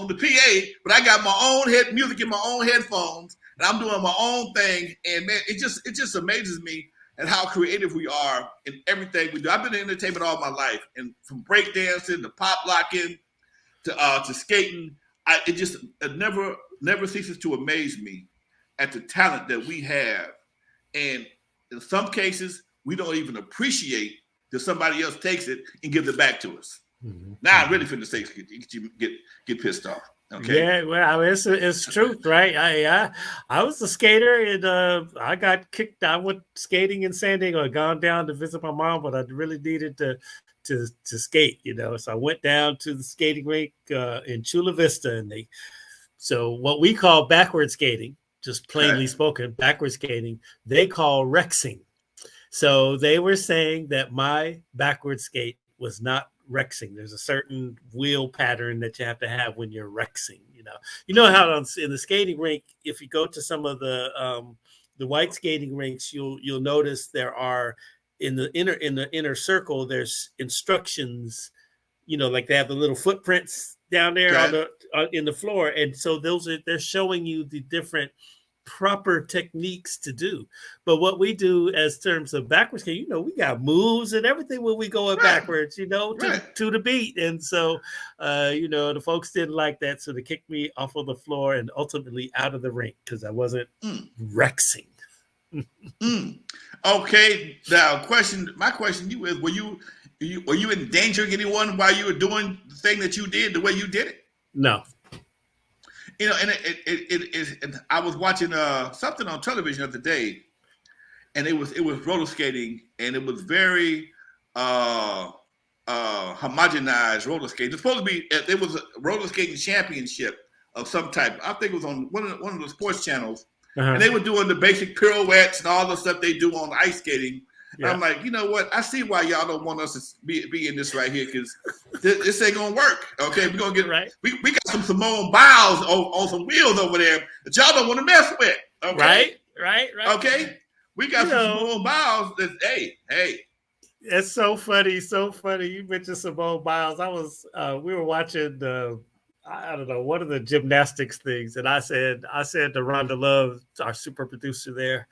the PA, but I got my own music in my own headphones, and I'm doing my own thing. And man, it just amazes me and how creative we are in everything we do. I've been in entertainment all my life, and from breakdancing to pop locking to skating, it never ceases to amaze me at the talent that we have. And in some cases, we don't even appreciate that somebody else takes it and gives it back to us. Now I'm really finna say get pissed off. Okay. Yeah, well, it's truth, right? I was a skater, and I got kicked. I went skating in San Diego. I'd gone down to visit my mom, but I really needed to skate, So I went down to the skating rink in Chula Vista, and so what we call backward skating, just plainly spoken, backward skating, they call rexing. So they were saying that my backward skate was not rexing. There's a certain wheel pattern that you have to have when you're rexing. You know how in the skating rink, if you go to some of the white skating rinks, you'll notice there are in the inner circle, there's instructions. Like they have the little footprints down there in the floor, and so they're showing you the different proper techniques to do. But what we do as terms of backwards, we got moves and everything when we go backwards, to the beat. And so, the folks didn't like that. So they kicked me off of the floor and ultimately out of the rink because I wasn't rexing. Okay. Now, my question to you is, were you endangering anyone while you were doing the thing that you did the way you did it? No. And I was watching something on television the other day, and it was roller skating, and it was very homogenized roller skating. It's supposed to be, it was a roller skating championship of some type. I think it was on one of the sports channels, and they were doing the basic pirouettes and all the stuff they do on ice skating. Yeah. I'm like, you know what? I see why y'all don't want us to be in this right here, because this ain't gonna work. Okay, we're gonna get right. We got some Simone Biles on some wheels over there that y'all don't want to mess with. Okay, right. Okay, we got Simone Biles. That hey. It's so funny. You mentioned Simone Biles. We were watching I don't know, one of the gymnastics things, and I said to Rhonda Love, our super producer there,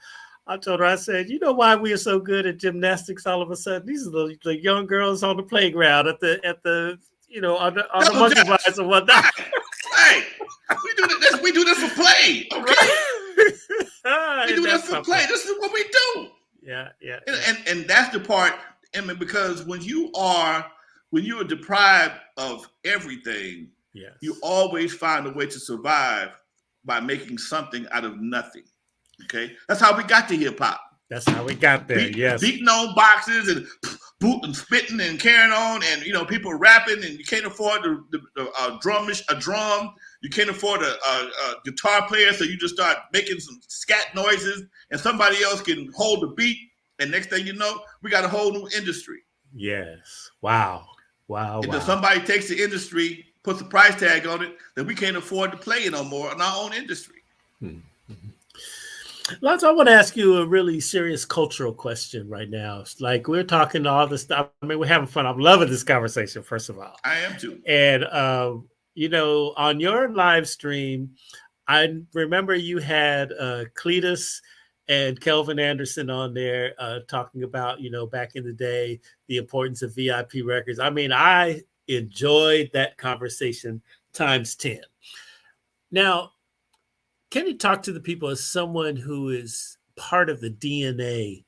I told her, I said, you know why we are so good at gymnastics all of a sudden? These are the young girls on the playground at the on the monkey bars and whatnot. Right. We do this for play. Okay. We do this for play. This is what we do. Yeah. And that's the part. I mean, because when you are deprived of everything, yes, you always find a way to survive by making something out of nothing. Okay, that's how we got to hip hop. That's how we got there. Yes, beating on boxes and booting, spitting, and carrying on, and people rapping, and you can't afford a drum. You can't afford a guitar player, so you just start making some scat noises, and somebody else can hold the beat. And next thing you know, we got a whole new industry. Yes. Wow. And if somebody takes the industry, puts a price tag on it, then we can't afford to play it no more in our own industry. Lonzo, I want to ask you a really serious cultural question right now. It's like we're talking all this stuff. I mean, we're having fun. I'm loving this conversation, first of all. I am too. And, on your live stream, I remember you had Cletus and Kelvin Anderson on there talking about, back in the day, the importance of VIP records. I mean, I enjoyed that conversation times 10. Now, can you talk to the people as someone who is part of the DNA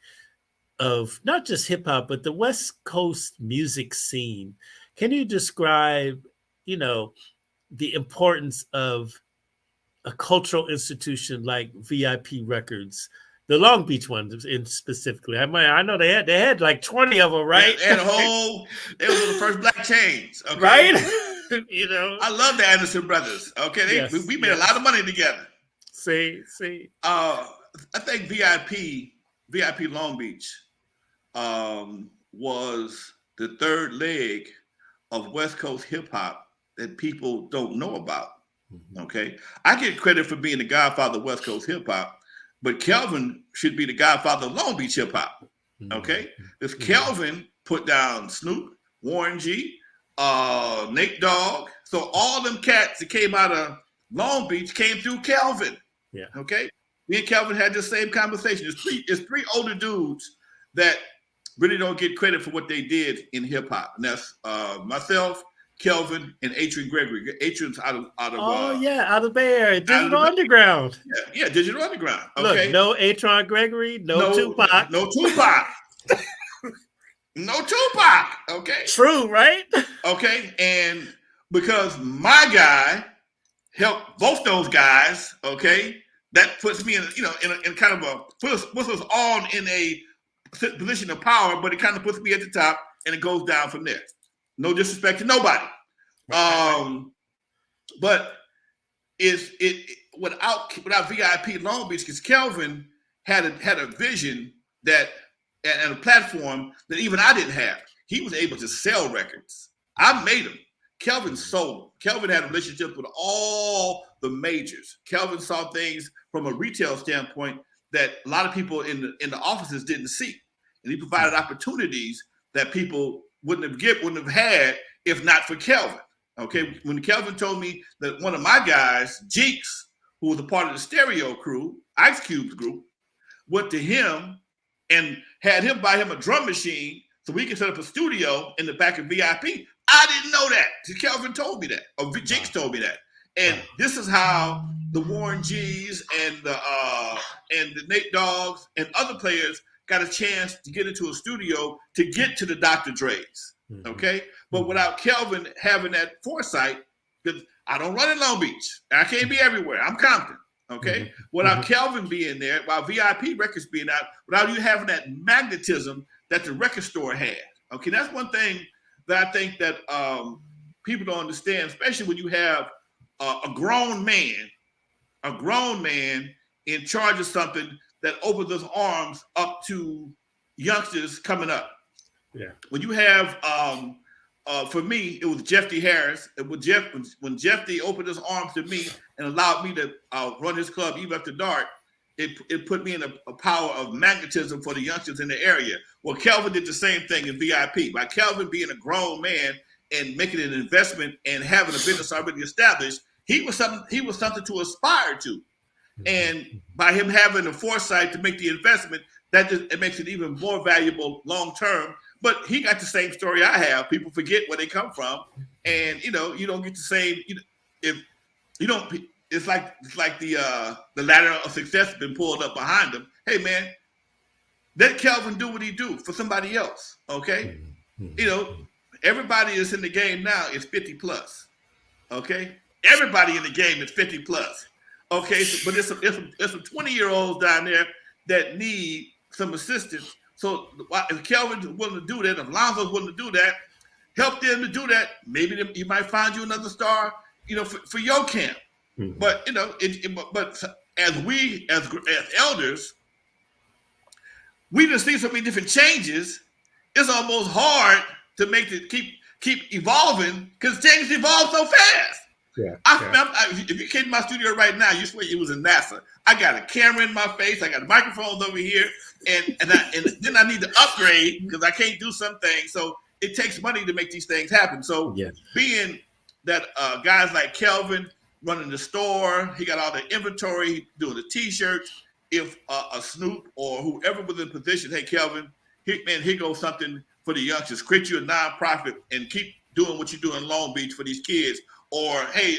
of not just hip hop, but the West Coast music scene? Can you describe, the importance of a cultural institution like VIP Records? The Long Beach ones in specifically. I know they had like 20 of them, right? They were the first black chains, okay? Right? I love the Anderson brothers. Okay, we made a lot of money together. See. I think VIP Long Beach was the third leg of West Coast hip hop that people don't know about. Okay, I get credit for being the godfather of West Coast hip hop, but Kelvin should be the godfather of Long Beach hip hop. Okay, because Kelvin put down Snoop, Warren G, Nate Dogg. So all them cats that came out of Long Beach came through Kelvin. Yeah. Okay. Me and Kelvin had the same conversation. It's three older dudes that really don't get credit for what they did in hip hop. And that's myself, Kelvin, and Adrian Gregory. Adrian's out of out of Bay Area, Digital Underground. Yeah, Digital Underground. Okay. Look, no Adrian Gregory, no Tupac. No Tupac. No Tupac. Okay. True, right? Okay. And because my guy helped both those guys, okay, that puts me in kind of puts us all in a position of power, but it kind of puts me at the top and it goes down from there. No disrespect to nobody. But is it without VIP Long Beach, because Kelvin had a vision and a platform that even I didn't have. He was able to sell records. I made them. Kelvin sold them. Kelvin had relationships with all the majors. Kelvin saw things from a retail standpoint that a lot of people in the offices didn't see. And he provided opportunities that people wouldn't have had if not for Kelvin. Okay, when Kelvin told me that one of my guys, Jeeks, who was a part of the Stereo crew, Ice Cube's group, went to him and had him buy him a drum machine so we could set up a studio in the back of VIP. I didn't know that. Kelvin told me that, or Jeeks told me that. And this is how the Warren G's and the Nate Doggs and other players got a chance to get into a studio to get to the Dr. Dre's. Okay, but without Kelvin having that foresight, because I don't run in Long Beach, I can't be everywhere. I'm Compton. Okay, without Kelvin being there, while VIP Records being out, without you having that magnetism that the record store had. Okay, that's one thing that I think that people don't understand, especially when you have a grown man in charge of something that opens his arms up to youngsters coming up. Yeah. When you have, for me, it was Jeff D. Harris. When Jeff D. opened his arms to me and allowed me to run his club even after dark, it put me in a power of magnetism for the youngsters in the area. Well, Kelvin did the same thing in VIP. By Kelvin being a grown man and making an investment and having a business already established, he was something to aspire to. And by him having the foresight to make the investment, it makes it even more valuable long term. But he got the same story I have. People forget where they come from, and you don't get the same. If you don't, it's like the ladder of success has been pulled up behind him. Hey man, let Kelvin do what he do for somebody else. Okay, everybody is in the game now is 50 plus. Okay, everybody in the game is 50 plus. Okay, but there's some 20-year-olds down there that need some assistance. So if Kelvin's willing to do that, if Alonzo's willing to do that, help them to do that. Maybe you might find you another star, for your camp. Mm-hmm. But but as elders, we just see so many different changes. It's almost hard to make it keep evolving because things evolve so fast. Yeah, if you came to my studio right now, you swear it was in NASA. I got a camera in my face. I got microphones over here, and then I need to upgrade because I can't do some things. So it takes money to make these things happen. So being that guys like Kelvin running the store, he got all the inventory, doing the T-shirts. If a Snoop or whoever was in position, hey Kelvin, here goes something for the youngsters. Create you a nonprofit and keep doing what you do in Long Beach for these kids. Or, hey,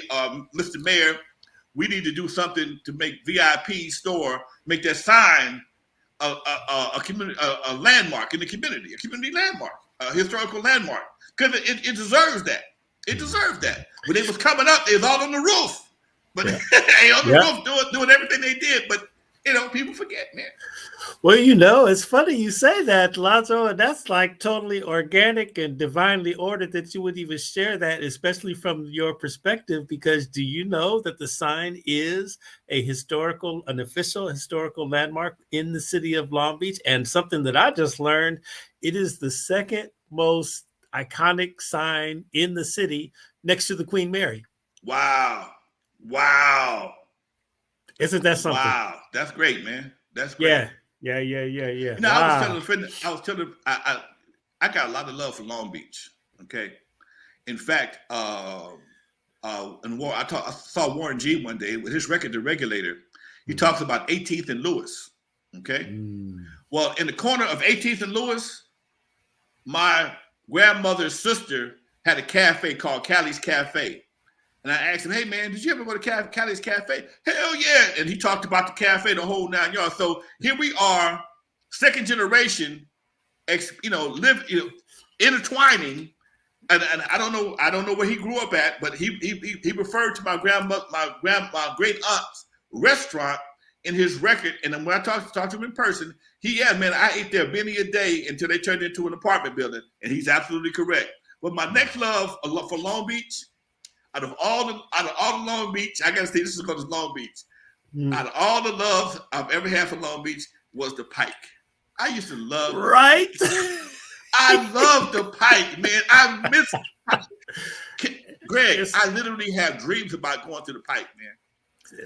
Mr. Mayor, we need to do something to make VIP store, make that sign a community, a landmark in the community, a community landmark, a historical landmark, because it deserves that. It deserves that. When it was coming up, it was all on the roof, but they on the roof doing everything they did. But people forget, man. Well, it's funny you say that, Alonzo, and that's like totally organic and divinely ordered that you would even share that, especially from your perspective, because do you know that the sign is an official historical landmark in the city of Long Beach? And something that I just learned, it is the second most iconic sign in the city next to the Queen Mary. Wow. Isn't that something? Wow. That's great, man. That's great. Yeah. Wow. I was telling a friend, I got a lot of love for Long Beach. Okay. In fact, I saw Warren G one day with his record, The Regulator. He talks about 18th and Lewis. Okay. Well, in the corner of 18th and Lewis, my grandmother's sister had a cafe called Callie's Cafe. And I asked him, hey, man, did you ever go to Callie's Cafe? Hell yeah. And he talked about the cafe, the whole 9 yards. So here we are, second generation, intertwining. And I don't know where he grew up at, but he referred to my great aunt's restaurant in his record. And then when I talked to him in person, I ate there many a day until they turned into an apartment building. And he's absolutely correct. But my next love for Long Beach, out of all the Long Beach, I gotta say this is because it's Long Beach. Out of all the love I've ever had for Long Beach was the Pike. I used to love right. I love the Pike, man. I miss Greg. I literally have dreams about going to the Pike, man.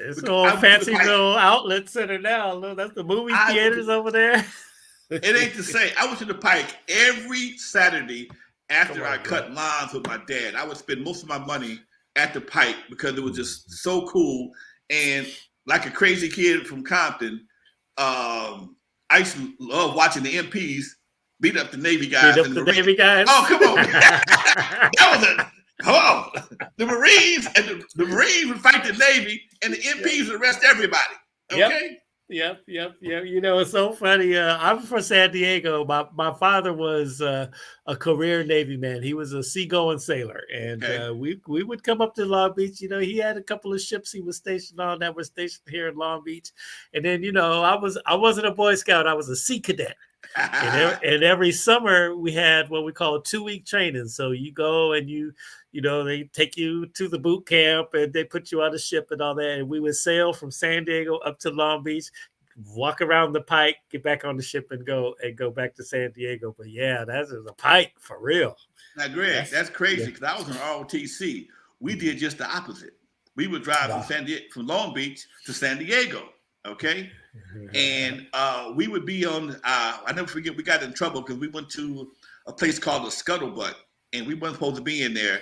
It's all fancy little outlet center now. That's the movie theaters over there. It ain't the same. I went to the Pike every Saturday after I cut lawns with my dad. I would spend most of my money at the Pike because it was just so cool. And like a crazy kid from Compton, I used to love watching the MPs beat up the Navy guys. Navy guys? Oh, come on. The Marines and the Marines would fight the Navy and the MPs would arrest everybody. Okay? Yep. It's so funny. I'm from San Diego. My father was a career Navy man. He was a seagoing sailor, and we would come up to Long Beach. He had a couple of ships he was stationed on that were stationed here in Long Beach. And then, I wasn't a Boy Scout. I was a Sea Cadet. And every summer we had what we call a 2-week training. So you go and they take you to the boot camp and they put you on a ship and all that. And we would sail from San Diego up to Long Beach, walk around the Pike, get back on the ship, and go back to San Diego. But yeah, that's the Pike for real. Now, Greg, that's crazy because I was in ROTC. We did just the opposite. We would drive from Long Beach to San Diego. Okay. And we would be on, I never forget, we got in trouble because we went to a place called the Scuttlebutt, and we weren't supposed to be in there.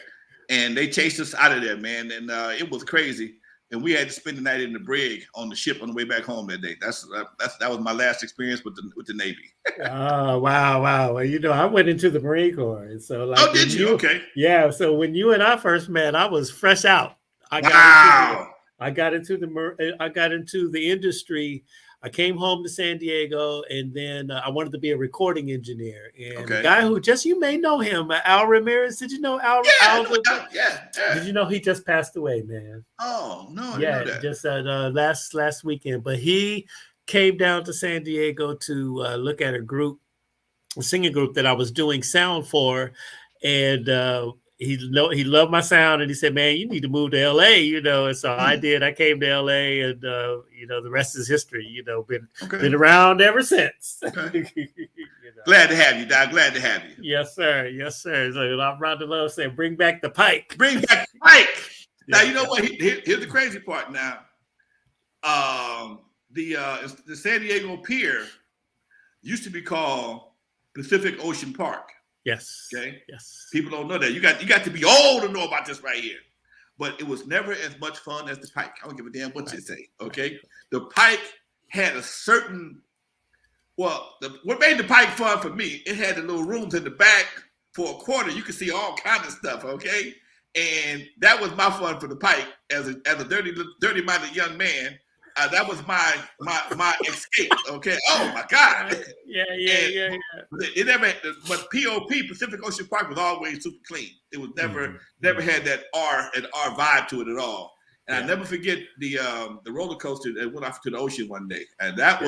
And they chased us out of there, man. And it was crazy. And we had to spend the night in the brig on the ship on the way back home that day. That was my last experience with the Navy. Oh, wow. Well, I went into the Marine Corps. And so like, oh, did you? Okay. Yeah. So when you and I first met, I was fresh out. I got into the industry. I came home to San Diego, and then I wanted to be a recording engineer. And the guy who you may know him, Al Ramirez. Did you know Al? Yeah. Did you know he just passed away, man? Oh no, I didn't know that. Just last weekend. But he came down to San Diego to look at a singing group that I was doing sound for, and he loved my sound, and he said, "Man, you need to move to LA," And so I did. I came to LA, and the rest is history. Been around ever since. Okay. Glad to have you, Doc. Glad to have you. Yes, sir. So I'm round the love saying, "Bring back the Pike." Bring back the Pike. Now you know what? Here's the crazy part. Now, the San Diego Pier used to be called Pacific Ocean Park. Yes. Okay. Yes. People don't know that. You got to be old to know about this right here. But it was never as much fun as the Pike. I don't give a damn what you say. Okay. The Pike had a certain. What made the Pike fun for me? It had the little rooms in the back for a quarter. You could see all kinds of stuff. Okay. And that was my fun for the Pike as a dirty-minded young man. That was my escape. Okay. Oh my God. Yeah. It never. But POP, Pacific Ocean Park, was always super clean. It was never had that R vibe to it at all. And I never forget the roller coaster that went off to the ocean one day, and that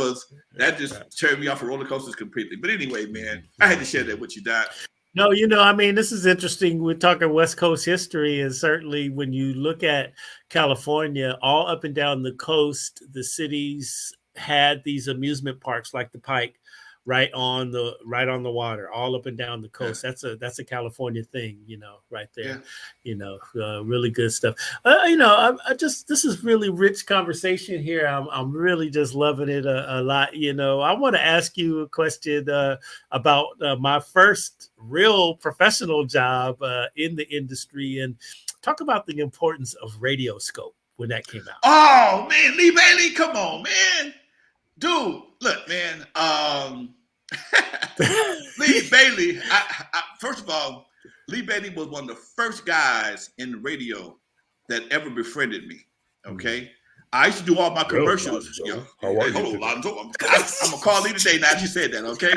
just turned me off of roller coasters completely. But anyway, man, I had to share that with you, Doc. No, this is interesting. We're talking West Coast history, and certainly when you look at California, all up and down the coast, the cities had these amusement parks like the Pike, right on the water, all up and down the coast. Yeah. That's a California thing, right there. Yeah. Really good stuff. This is really rich conversation here. I'm really just loving it a lot. I want to ask you a question about my first real professional job in the industry, and talk about the importance of Radioscope when that came out. Oh man, Lee Bailey, come on, man. Dude, look, man. Lee Bailey. First of all, Lee Bailey was one of the first guys in the radio that ever befriended me. Okay, I used to do all my commercials. Hold on, Lonzo. I'm gonna call Lee today. Now you said that, okay?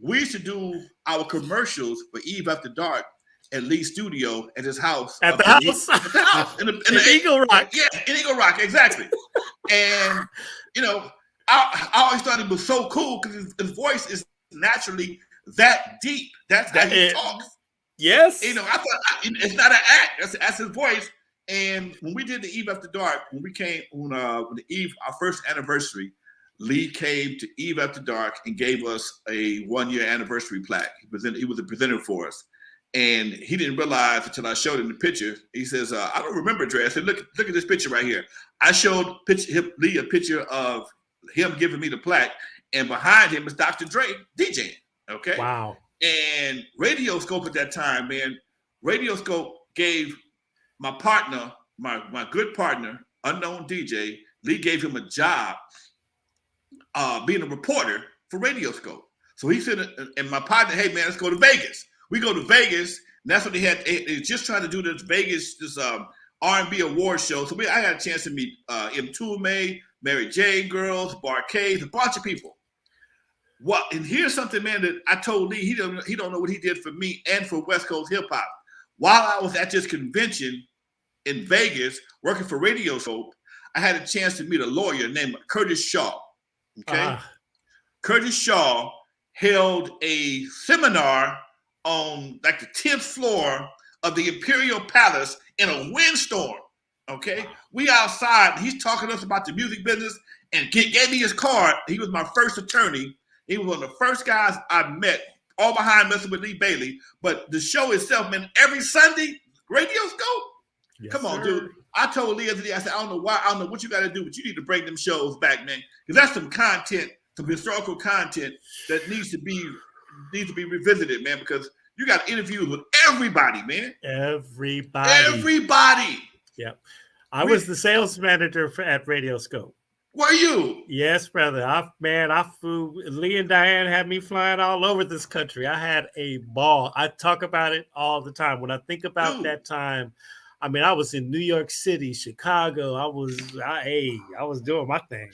We used to do our commercials for Eve After Dark at Lee's studio at his house. At the house? In the Eagle Rock. Yeah, in Eagle Rock, exactly. And, I always thought it was so cool because his voice is naturally that deep. That's how he talks. Yes. I thought it's not an act. That's his voice. And when we did the Eve After Dark, when the Eve, our first anniversary, Lee came to Eve After Dark and gave us a 1-year anniversary plaque. He was a presenter for us. And he didn't realize until I showed him the picture. He says, I don't remember, Dre. I said, look at this picture right here. I showed Lee a picture of him giving me the plaque. And behind him is Dr. Dre DJing. Okay. Wow. And Radioscope at that time, man, Radioscope gave my partner, my good partner, unknown DJ, Lee gave him a job being a reporter for Radioscope. So he said, and my partner, hey, man, let's go to Vegas. We go to Vegas, and that's what they just trying to do this R&B award show. So I had a chance to meet M2 Mary J. girls, Barcades, a bunch of people. And here's something, man, that I told Lee, he don't know what he did for me and for West Coast HipHop. While I was at this convention in Vegas working for Radioscope, I had a chance to meet a lawyer named Curtis Shaw. Okay, Curtis Shaw held a seminar on like the 10th floor of the Imperial Palace in a windstorm. Okay, we outside. He's talking to us about the music business and gave me his card. He was my first attorney. He was one of the first guys I met, all behind messing with Lee Bailey. But the show itself, man, every Sunday, Radio Scope. Yes, Come on, sir. dude. I told Lee the other day, I said, I don't know why, I don't know what you got to do, but you need to bring them shows back, man. Because that's some content, some historical content that needs to be revisited, man, because you got interviews with everybody, man. Everybody. Yep. I was the sales manager at Radio Scope. Were you? Yes, brother. I flew. Lee and Diane had me flying all over this country. I had a ball. I talk about it all the time. When I think about that time, I mean, I was in New York City, Chicago. I was doing my thing.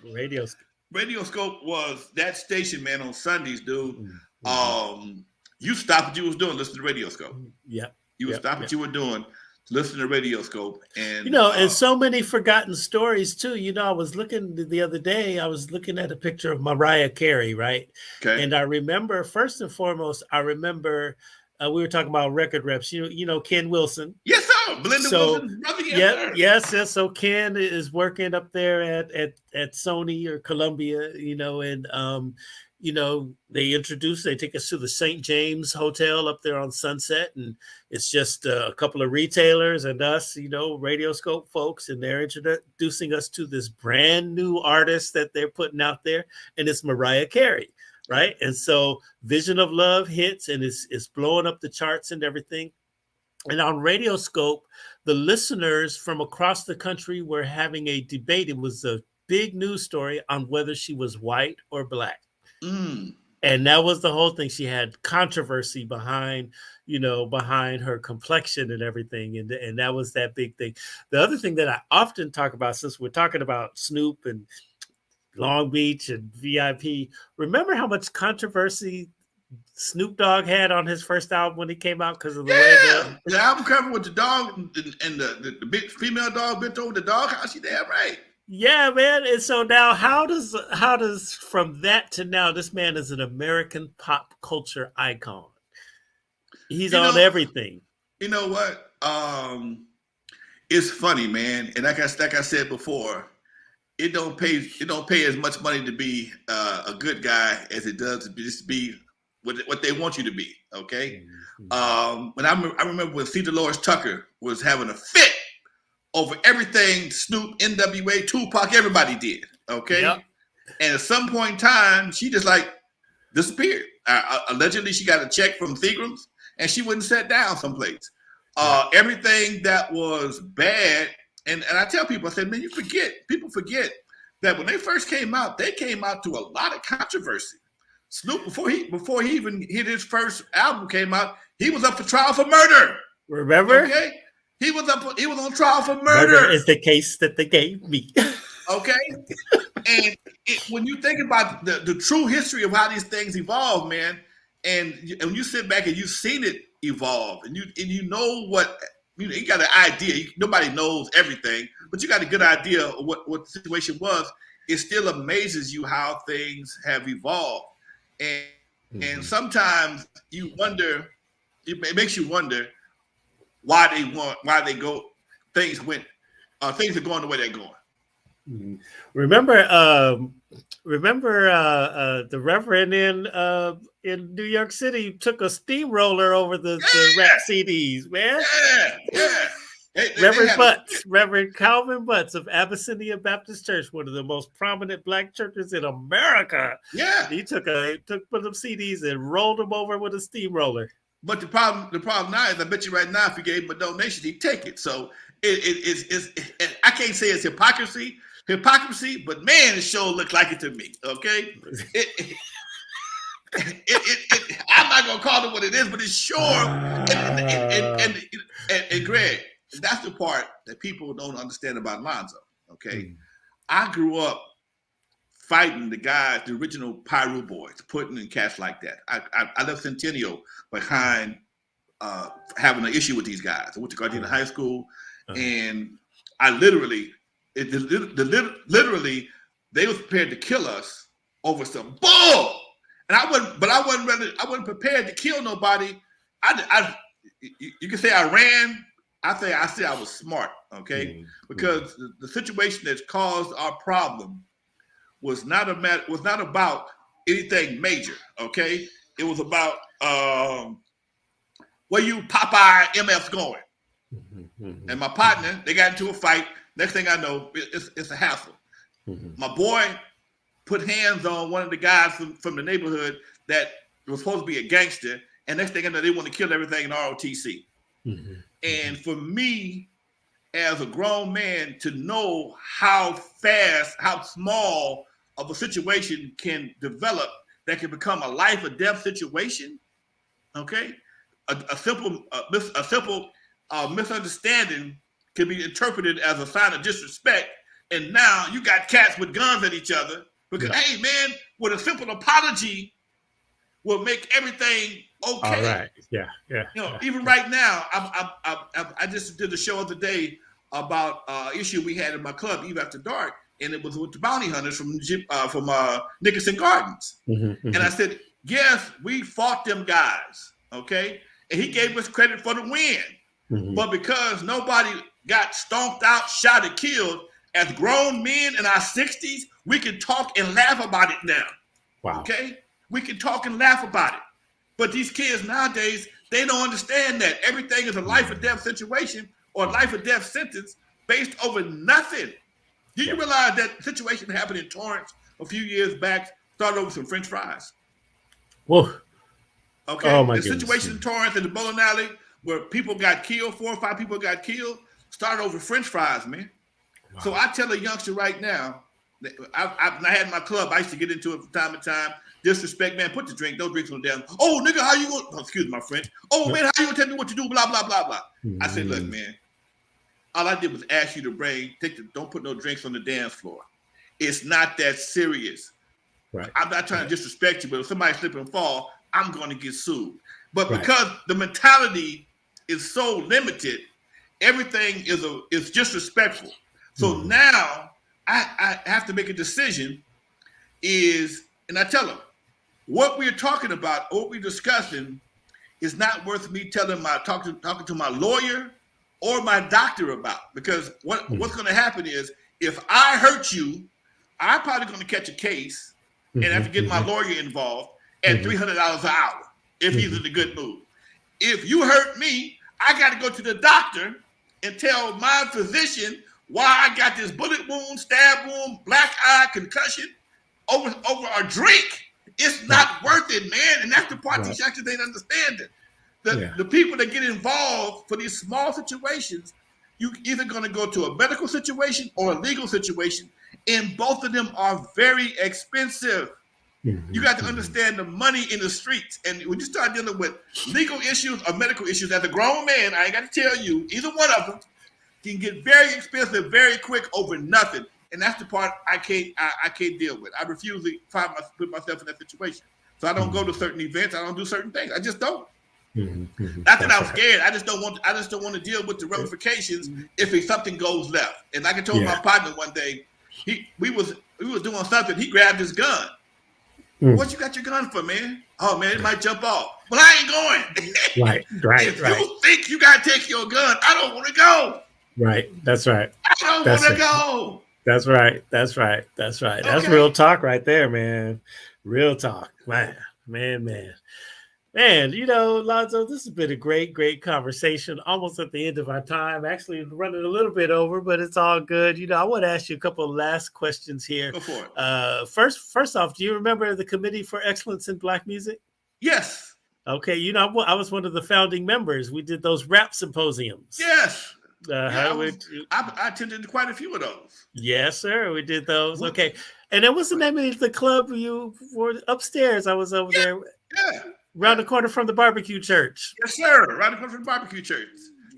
Radio Scope was that station, man, on Sundays, dude. Mm-hmm. You stopped what you was doing, listen to Radio Scope. Yep. You would stop what you were doing, listen to Radio Scope. And and so many forgotten stories too. I was looking the other day, I was looking at a picture of Mariah Carey, right? Okay. And I remember, first and foremost, we were talking about record reps. Ken Wilson. Yes, sir. Belinda Wilson's brother. Yes. So Ken is working up there at Sony or Columbia, and they take us to the St. James Hotel up there on Sunset, and it's just a couple of retailers and us, Radio Scope folks, and they're introducing us to this brand new artist that they're putting out there, and it's Mariah Carey. Right. And so Vision of Love hits and it's blowing up the charts and everything. And on Radio Scope, the listeners from across the country were having a debate. It was a big news story on whether she was white or black. And that was the whole thing. She had controversy behind her complexion and everything. And that was that big thing. The other thing that I often talk about, since we're talking about Snoop and Long Beach and VIP. Remember how much controversy Snoop Dogg had on his first album when he came out because of the way the album cover with the dog and the big female dog bent over the doghouse. You damn right. Yeah, man. And so now, how does from that to now, this man is an American pop culture icon. He's on everything. You know what? It's funny, man. And like I said before. It don't pay as much money to be a good guy as it does to just be what they want you to be. Okay. When I remember when C. Dolores Tucker was having a fit over everything Snoop, NWA, Tupac, everybody did. Okay. Yep. And at some point in time, she just disappeared. Allegedly, she got a check from Seagram's and she wouldn't sit down someplace. Everything that was bad. And I tell people, I said, man, people forget that when they first came out, they came out to a lot of controversy. Snoop, before he even hit his first album came out, he was up for trial for murder. Remember? Okay. He was on trial for murder. Murder is the case that they gave me. Okay. And when you think about the true history of how these things evolve, man, and when you sit back and you've seen it evolve, and you know what. You got an idea. Nobody knows everything, but you got a good idea of what the situation was. It still amazes you how things have evolved. And sometimes you wonder, it makes you wonder why they go, things are going the way they're going. Remember the Reverend in New York City took a steamroller over the rap CDs, man. Yeah. Reverend Calvin Butts of Abyssinia Baptist Church, one of the most prominent black churches in America. Yeah. He took one of them CDs and rolled them over with a steamroller. But the problem now is, I bet you right now, if you gave him a donation, he'd take it. So it's I can't say it's hypocrisy, but man, it sure looked like it to me. Okay. I'm not gonna call it what it is, but it's sure. And Greg, that's the part that people don't understand about Alonzo. Okay, I grew up fighting the guys, the original Pyru boys, Putin and cats like that. I left Centennial behind having an issue with these guys. I went to Gardena High School, and I literally, they was prepared to kill us over some bull. And I wasn't prepared to kill nobody. You can say I ran I say I was smart, okay? Because the situation that's caused our problem was not about anything major, okay? It was about where you Popeye MF's going. And my partner, they got into a fight. Next thing I know, it's a hassle. My boy put hands on one of the guys from the neighborhood that was supposed to be a gangster. And next thing I know, they want to kill everything in ROTC. And for me, as a grown man, to know how fast, how small of a situation can develop that can become a life or death situation, okay? A simple misunderstanding can be interpreted as a sign of disrespect, and now you got cats with guns at each other because, hey man, with a simple apology will make everything okay. All right. Yeah. Even right now, I just did a show the other day about issue we had in my club, Eve After Dark, and it was with the bounty hunters from Nickerson Gardens. And I said, yes, we fought them guys, okay? And he gave us credit for the win. But because nobody got stomped out, shot, and killed, as grown men in our 60s, we can talk and laugh about it now. Wow. Okay? We can talk and laugh about it. But these kids nowadays, they don't understand that everything is a life or death situation or life or death sentence based over nothing. Do you realize that situation that happened in Torrance a few years back started over some French fries? Whoa. Okay. Oh my the goodness. Situation in Torrance in the bowling alley where people got killed, 4 or 5 people got killed, started over French fries, man. Wow. So I tell a youngster right now, I had my club, I used to get into it from time to time. Disrespect, man, put the drink, no drinks on the down. Oh, nigga, how you going? Oh, excuse my French. Oh, man, how you going to tell me what to do? Blah, blah, blah, blah. I said, look, man, all I did was ask you to don't put no drinks on the dance floor. It's not that serious. Right. I'm not trying to disrespect you, but if somebody slip and fall, I'm going to get sued. But because the mentality is so limited, everything is disrespectful. So now I have to make a decision and I tell them, what we're talking about, what we're discussing is not worth me talking to my lawyer or my doctor about. Because what's going to happen is if I hurt you, I'm probably going to catch a case and have to get my lawyer involved at $300 an hour if he's in a good mood. If you hurt me, I got to go to the doctor and tell my physician why I got this bullet wound, stab wound, black eye, concussion over a drink. It's not worth it, man. And that's the part these youngsters ain't understanding. The people that get involved for these small situations, you either going to go to a medical situation or a legal situation, and both of them are very expensive. You got to understand the money in the streets. And when you start dealing with legal issues or medical issues, as a grown man, I ain't got to tell you, either one of them can get very expensive very quick over nothing. And that's the part I can't deal with. I refuse to put myself in that situation. So I don't go to certain events. I don't do certain things. I just don't. Not that I'm scared. I just don't want to deal with the ramifications if something goes left. And like I told my partner one day, we was doing something. He grabbed his gun. What you got your gun for, man? Oh man, it might jump off. Well, I ain't going. If you think you gotta take your gun, I don't want to go. Right. That's right. I don't want to go. That's right. That's real talk right there, man. Real talk. Man. You know, Alonzo, this has been a great conversation. Almost at the end of our time. Actually running a little bit over, but it's all good. You know, I want to ask you a couple of last questions here. Go for it. First off, do you remember the Committee for Excellence in Black Music? Yes. Okay, you know, I was one of the founding members. We did those rap symposiums. Yes. I attended quite a few of those. Yes, sir. We did those. Okay. And then what's the name of the club you were upstairs? I was over there. Yeah. Around the corner from the barbecue church. Yes, sir. Around the corner from the barbecue church.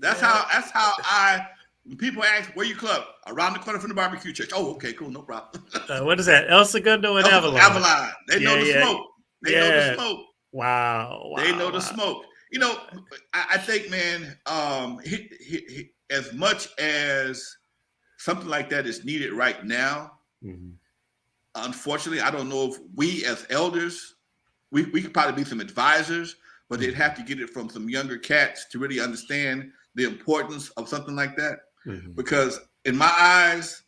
That's how when people ask, where you club? Around the corner from the barbecue church. Oh, okay, cool, no problem. What is that? El Segundo and Avalon. Avalon. They know the smoke. They know the smoke. Wow. They know the smoke. You know, I think, man, as much as something like that is needed right now, unfortunately, I don't know if we as elders, we could probably be some advisors, but they'd have to get it from some younger cats to really understand the importance of something like that, because in my eyes,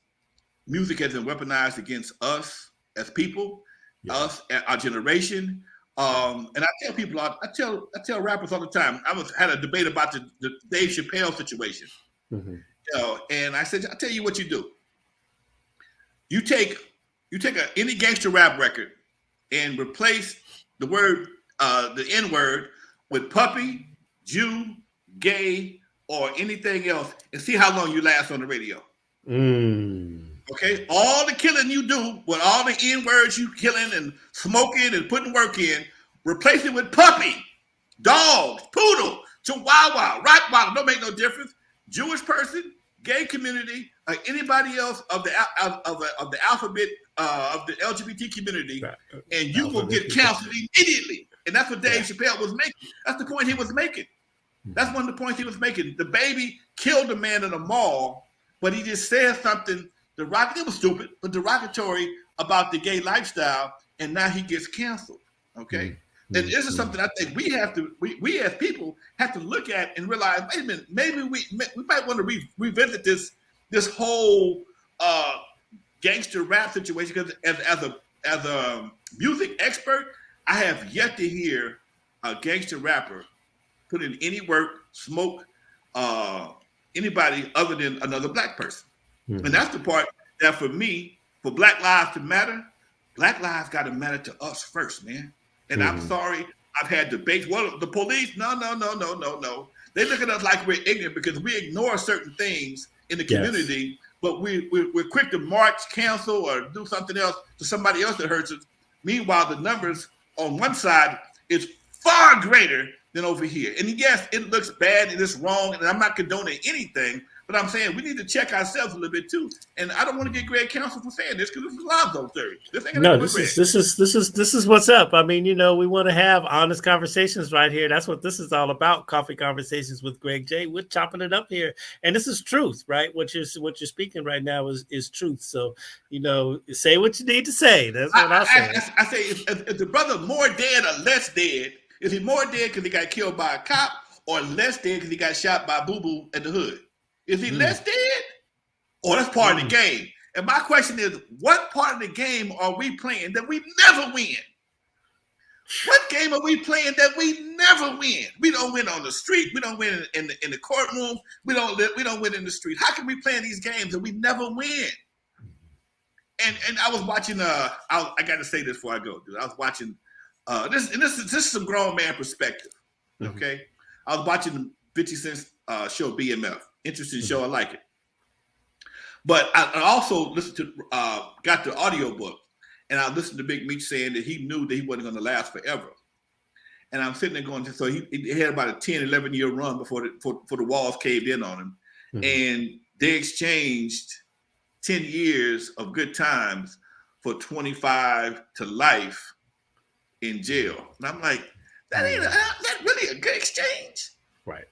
music has been weaponized against us as people, us, our generation. And I tell people, I tell rappers all the time. Had a debate about the Dave Chappelle situation, and I said, I tell you what you do. You take any gangster rap record and replace the word, the N word, with puppy, Jew, gay, or anything else, and see how long you last on the radio. Okay, all the killing you do with all the N words you killing and smoking and putting work in, replace it with puppy, dogs, poodle, chihuahua, rottweiler. Don't make no difference. Jewish person, gay community, or anybody else of the alphabet of the LGBT community, and you will get canceled immediately. And that's what Dave Chappelle was making. That's the point he was making. That's one of the points he was making. The baby killed a man in a mall, but he just said something. It was stupid, but derogatory about the gay lifestyle, and now he gets canceled. Okay, and this is something I think we have to, we as people have to look at and realize. Wait a minute, maybe we might want to revisit this whole gangster rap situation, because as a music expert, I have yet to hear a gangster rapper put in any work, smoke anybody other than another black person. And that's the part that for me, for Black Lives to matter, Black lives got to matter to us first, man. And I'm sorry, I've had debates. Well, the police, no. They look at us like we're ignorant because we ignore certain things in the community, but we're quick to march, cancel, or do something else to somebody else that hurts us. Meanwhile, the numbers on one side is far greater than over here. And yes, it looks bad and it's wrong, and I'm not condoning anything, but I'm saying we need to check ourselves a little bit too. And I don't want to get Greg counsel for saying this, because this is Lonzo theory. This is what's up. I mean, we want to have honest conversations right here. That's what this is all about. Coffee Conversations with Greg J. We're chopping it up here, and this is truth, right? What you're speaking right now is truth. So say what you need to say. That's what I say. I say if the brother more dead or less dead, is he more dead because he got killed by a cop, or less dead because he got shot by Boo Boo in the hood? Is he less dead? Or that's part of the game? And my question is, what part of the game are we playing that we never win? What game are we playing that we never win? We don't win on the street. We don't win in the courtroom. We don't win in the street. How can we play these games that we never win? And I was watching. I got to say this before I go, dude. I was watching. This is some grown man perspective. Okay, I was watching 50 Cent's show BMF. Interesting show. I like it. But I also listened to got the audio book, and I listened to Big Meech saying that he knew that he wasn't going to last forever. And I'm sitting there going, so he had about a 10, 11-year run before the walls caved in on him. And they exchanged 10 years of good times for 25 to life in jail. And I'm like, that really a good exchange. Right.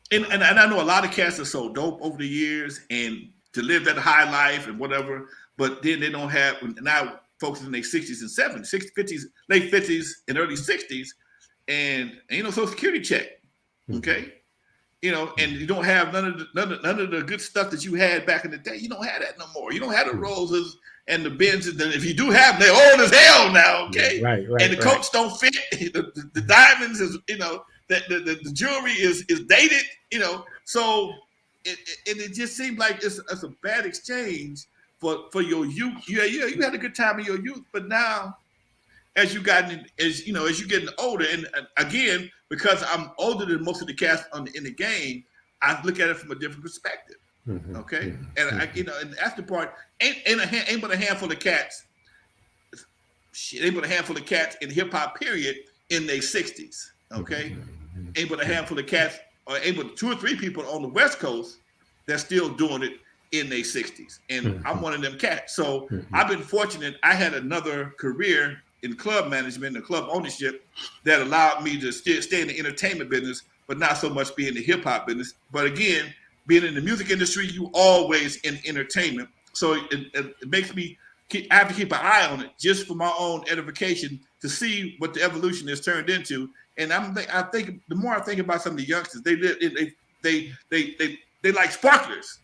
And I know a lot of cats are so dope over the years and to live that high life and whatever, but then they don't have, now folks in their 60s and 70s, 50s, late 50s and early 60s, and ain't no Social Security check, okay? And you don't have none of the good stuff that you had back in the day. You don't have that no more. You don't have the Roses and the Benzes. And if you do have them, they're old as hell now, okay? Right. And the coats don't fit. The diamonds is, the jewelry is dated, so it just seemed like it's a bad exchange for your youth. You had a good time in your youth, but now as you're getting older, and again, because I'm older than most of the cast in the game, I look at it from a different perspective. Okay, and and that's the part. Ain't but a handful of cats. Ain't but a handful of cats in hip hop period in their 60s. Okay, ain't but a handful of cats, or ain't but 2 or 3 people on the West Coast that's still doing it in their 60s, and I'm one of them cats. So I've been fortunate. I had another career in club management and club ownership that allowed me to still stay in the entertainment business, but not so much be in the hip hop business. But again, being in the music industry, you always in entertainment. So it makes me, I have to keep an eye on it just for my own edification to see what the evolution has turned into. And I think the more I think about some of the youngsters, they like sparklers.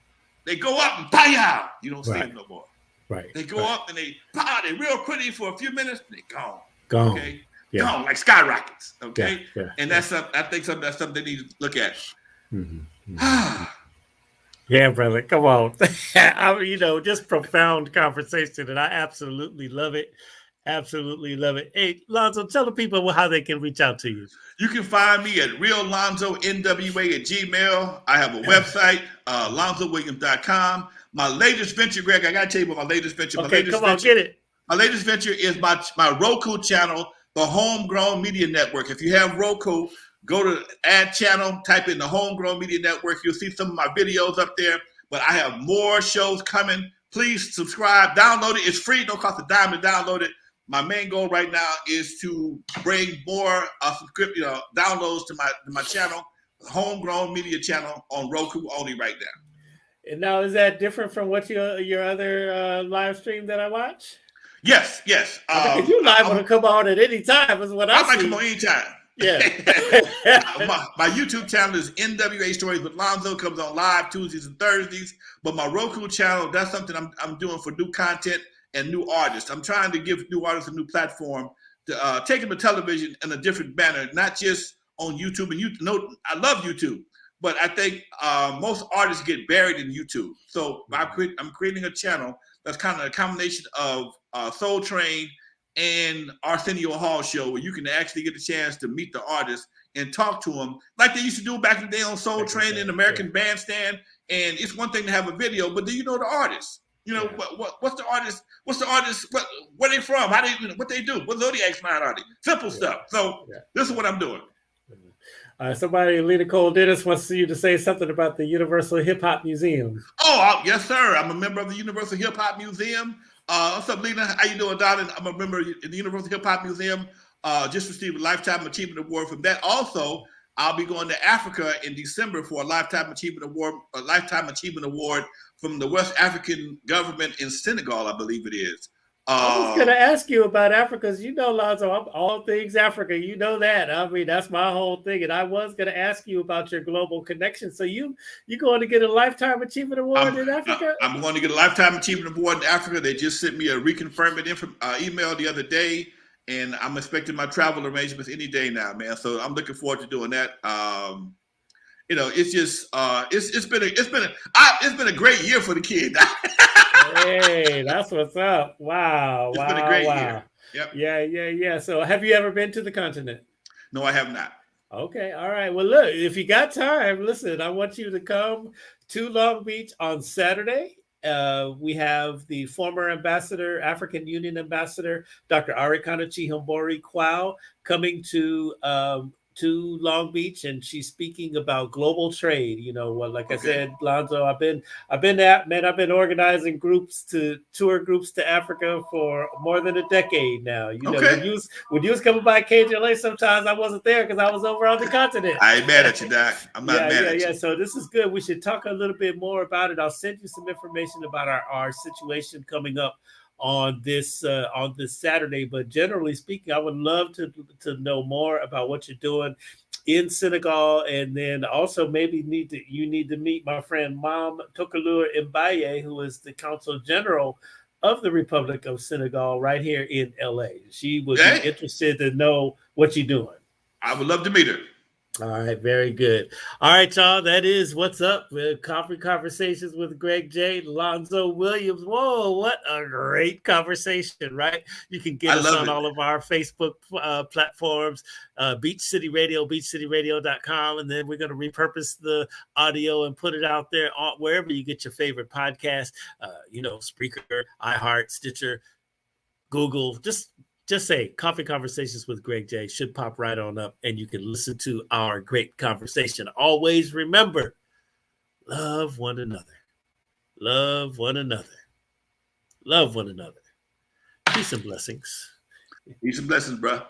They go up and pow. You don't see them no more. Right. They go up and they pow. They real pretty for a few minutes. And they gone. Gone. Okay. Yeah. Gone like skyrockets. Okay. Yeah. And that's something. I think that's something they need to look at. Yeah, brother. Come on. Just profound conversation, and I absolutely love it. Absolutely love it. Hey, Lonzo, tell the people how they can reach out to you. You can find me at reallonzonwa@gmail. I have a website, LonzoWilliams.com. My latest venture, Greg, I got to tell you about my latest venture. Okay, come on, get it. My latest venture is my Roku channel, the Homegrown Media Network. If you have Roku, go to add channel, type in the Homegrown Media Network. You'll see some of my videos up there, but I have more shows coming. Please subscribe, download it. It's free, don't cost a dime to download it. My main goal right now is to bring more downloads to my channel, Homegrown Media channel on Roku only right now. And now, is that different from what your other live stream that I watch? Yes. If you live want to come on at any time, is what I might come on anytime. Yeah. my YouTube channel is NWA Stories with Lonzo. Comes on live Tuesdays and Thursdays. But my Roku channel, that's something I'm doing for new content and new artists. I'm trying to give new artists a new platform to take them to television in a different manner, not just on YouTube. And I love YouTube, but I think most artists get buried in YouTube. So I'm creating a channel that's kind of a combination of Soul Train and Arsenio Hall show, where you can actually get a chance to meet the artist and talk to them like they used to do back in the day on Soul Train and American Bandstand. And it's one thing to have a video, but do you know the artist? What's the artist? What's the artist? Where they from? How they? What they do? What zodiac sign are they? Simple stuff. So this is what I'm doing. Somebody, Lena Cole Dennis, wants you to say something about the Universal Hip Hop Museum. Oh, yes, sir. I'm a member of the Universal Hip Hop Museum. What's up, Lena? How you doing, darling? I'm a member in the Universal Hip Hop Museum. Just received a Lifetime Achievement Award from that. Also, I'll be going to Africa in December for a Lifetime Achievement Award from the West African government in Senegal, I believe it is. I was going to ask you about Africa, because Lonzo, I'm all things Africa. You know that. I mean, that's my whole thing. And I was going to ask you about your global connection. So you're going to get a Lifetime Achievement Award in Africa? I'm going to get a Lifetime Achievement Award in Africa. They just sent me a reconfirming email the other day, and I'm expecting my travel arrangements any day now, man. So I'm looking forward to doing that. It's just it's been a great year for the kid. Hey, that's what's up. Wow. It's been a great year. Yep. Yeah. So have you ever been to the continent? No, I have not. Okay. All right. Well, look, if you got time, listen, I want you to come to Long Beach on Saturday. We have the former ambassador, African Union ambassador, Dr. Arikana Chihombori Kwao, coming to Long Beach, and she's speaking about global trade. I said, Lonzo, I've been organizing tour groups to Africa for more than a decade now. When you was coming by KJLA, sometimes I wasn't there because I was over on the continent. I ain't mad at you, Doc. I'm not mad at you. Yeah. So this is good. We should talk a little bit more about it. I'll send you some information about our situation coming up on this Saturday. But generally speaking, I would love to know more about what you're doing in Senegal, and then also maybe you need to meet my friend Mom Tokalur Mbaye, who is the Consul General of the Republic of Senegal right here in LA. She would be interested to know what you're doing. I would love to meet her. All right, very good. All right, y'all, that is what's up with Coffee Conversations with Greg J. Alonzo Williams. Whoa, what a great conversation, right? You can get us on all of our Facebook platforms, Beach City Radio, beachcityradio.com, and then we're going to repurpose the audio and put it out there wherever you get your favorite podcast, Spreaker, iHeart, Stitcher, Google, just say Coffee Conversations with Greg J. should pop right on up, and you can listen to our great conversation. Always remember, love one another. Love one another. Love one another. Peace and blessings. Peace and blessings, bro.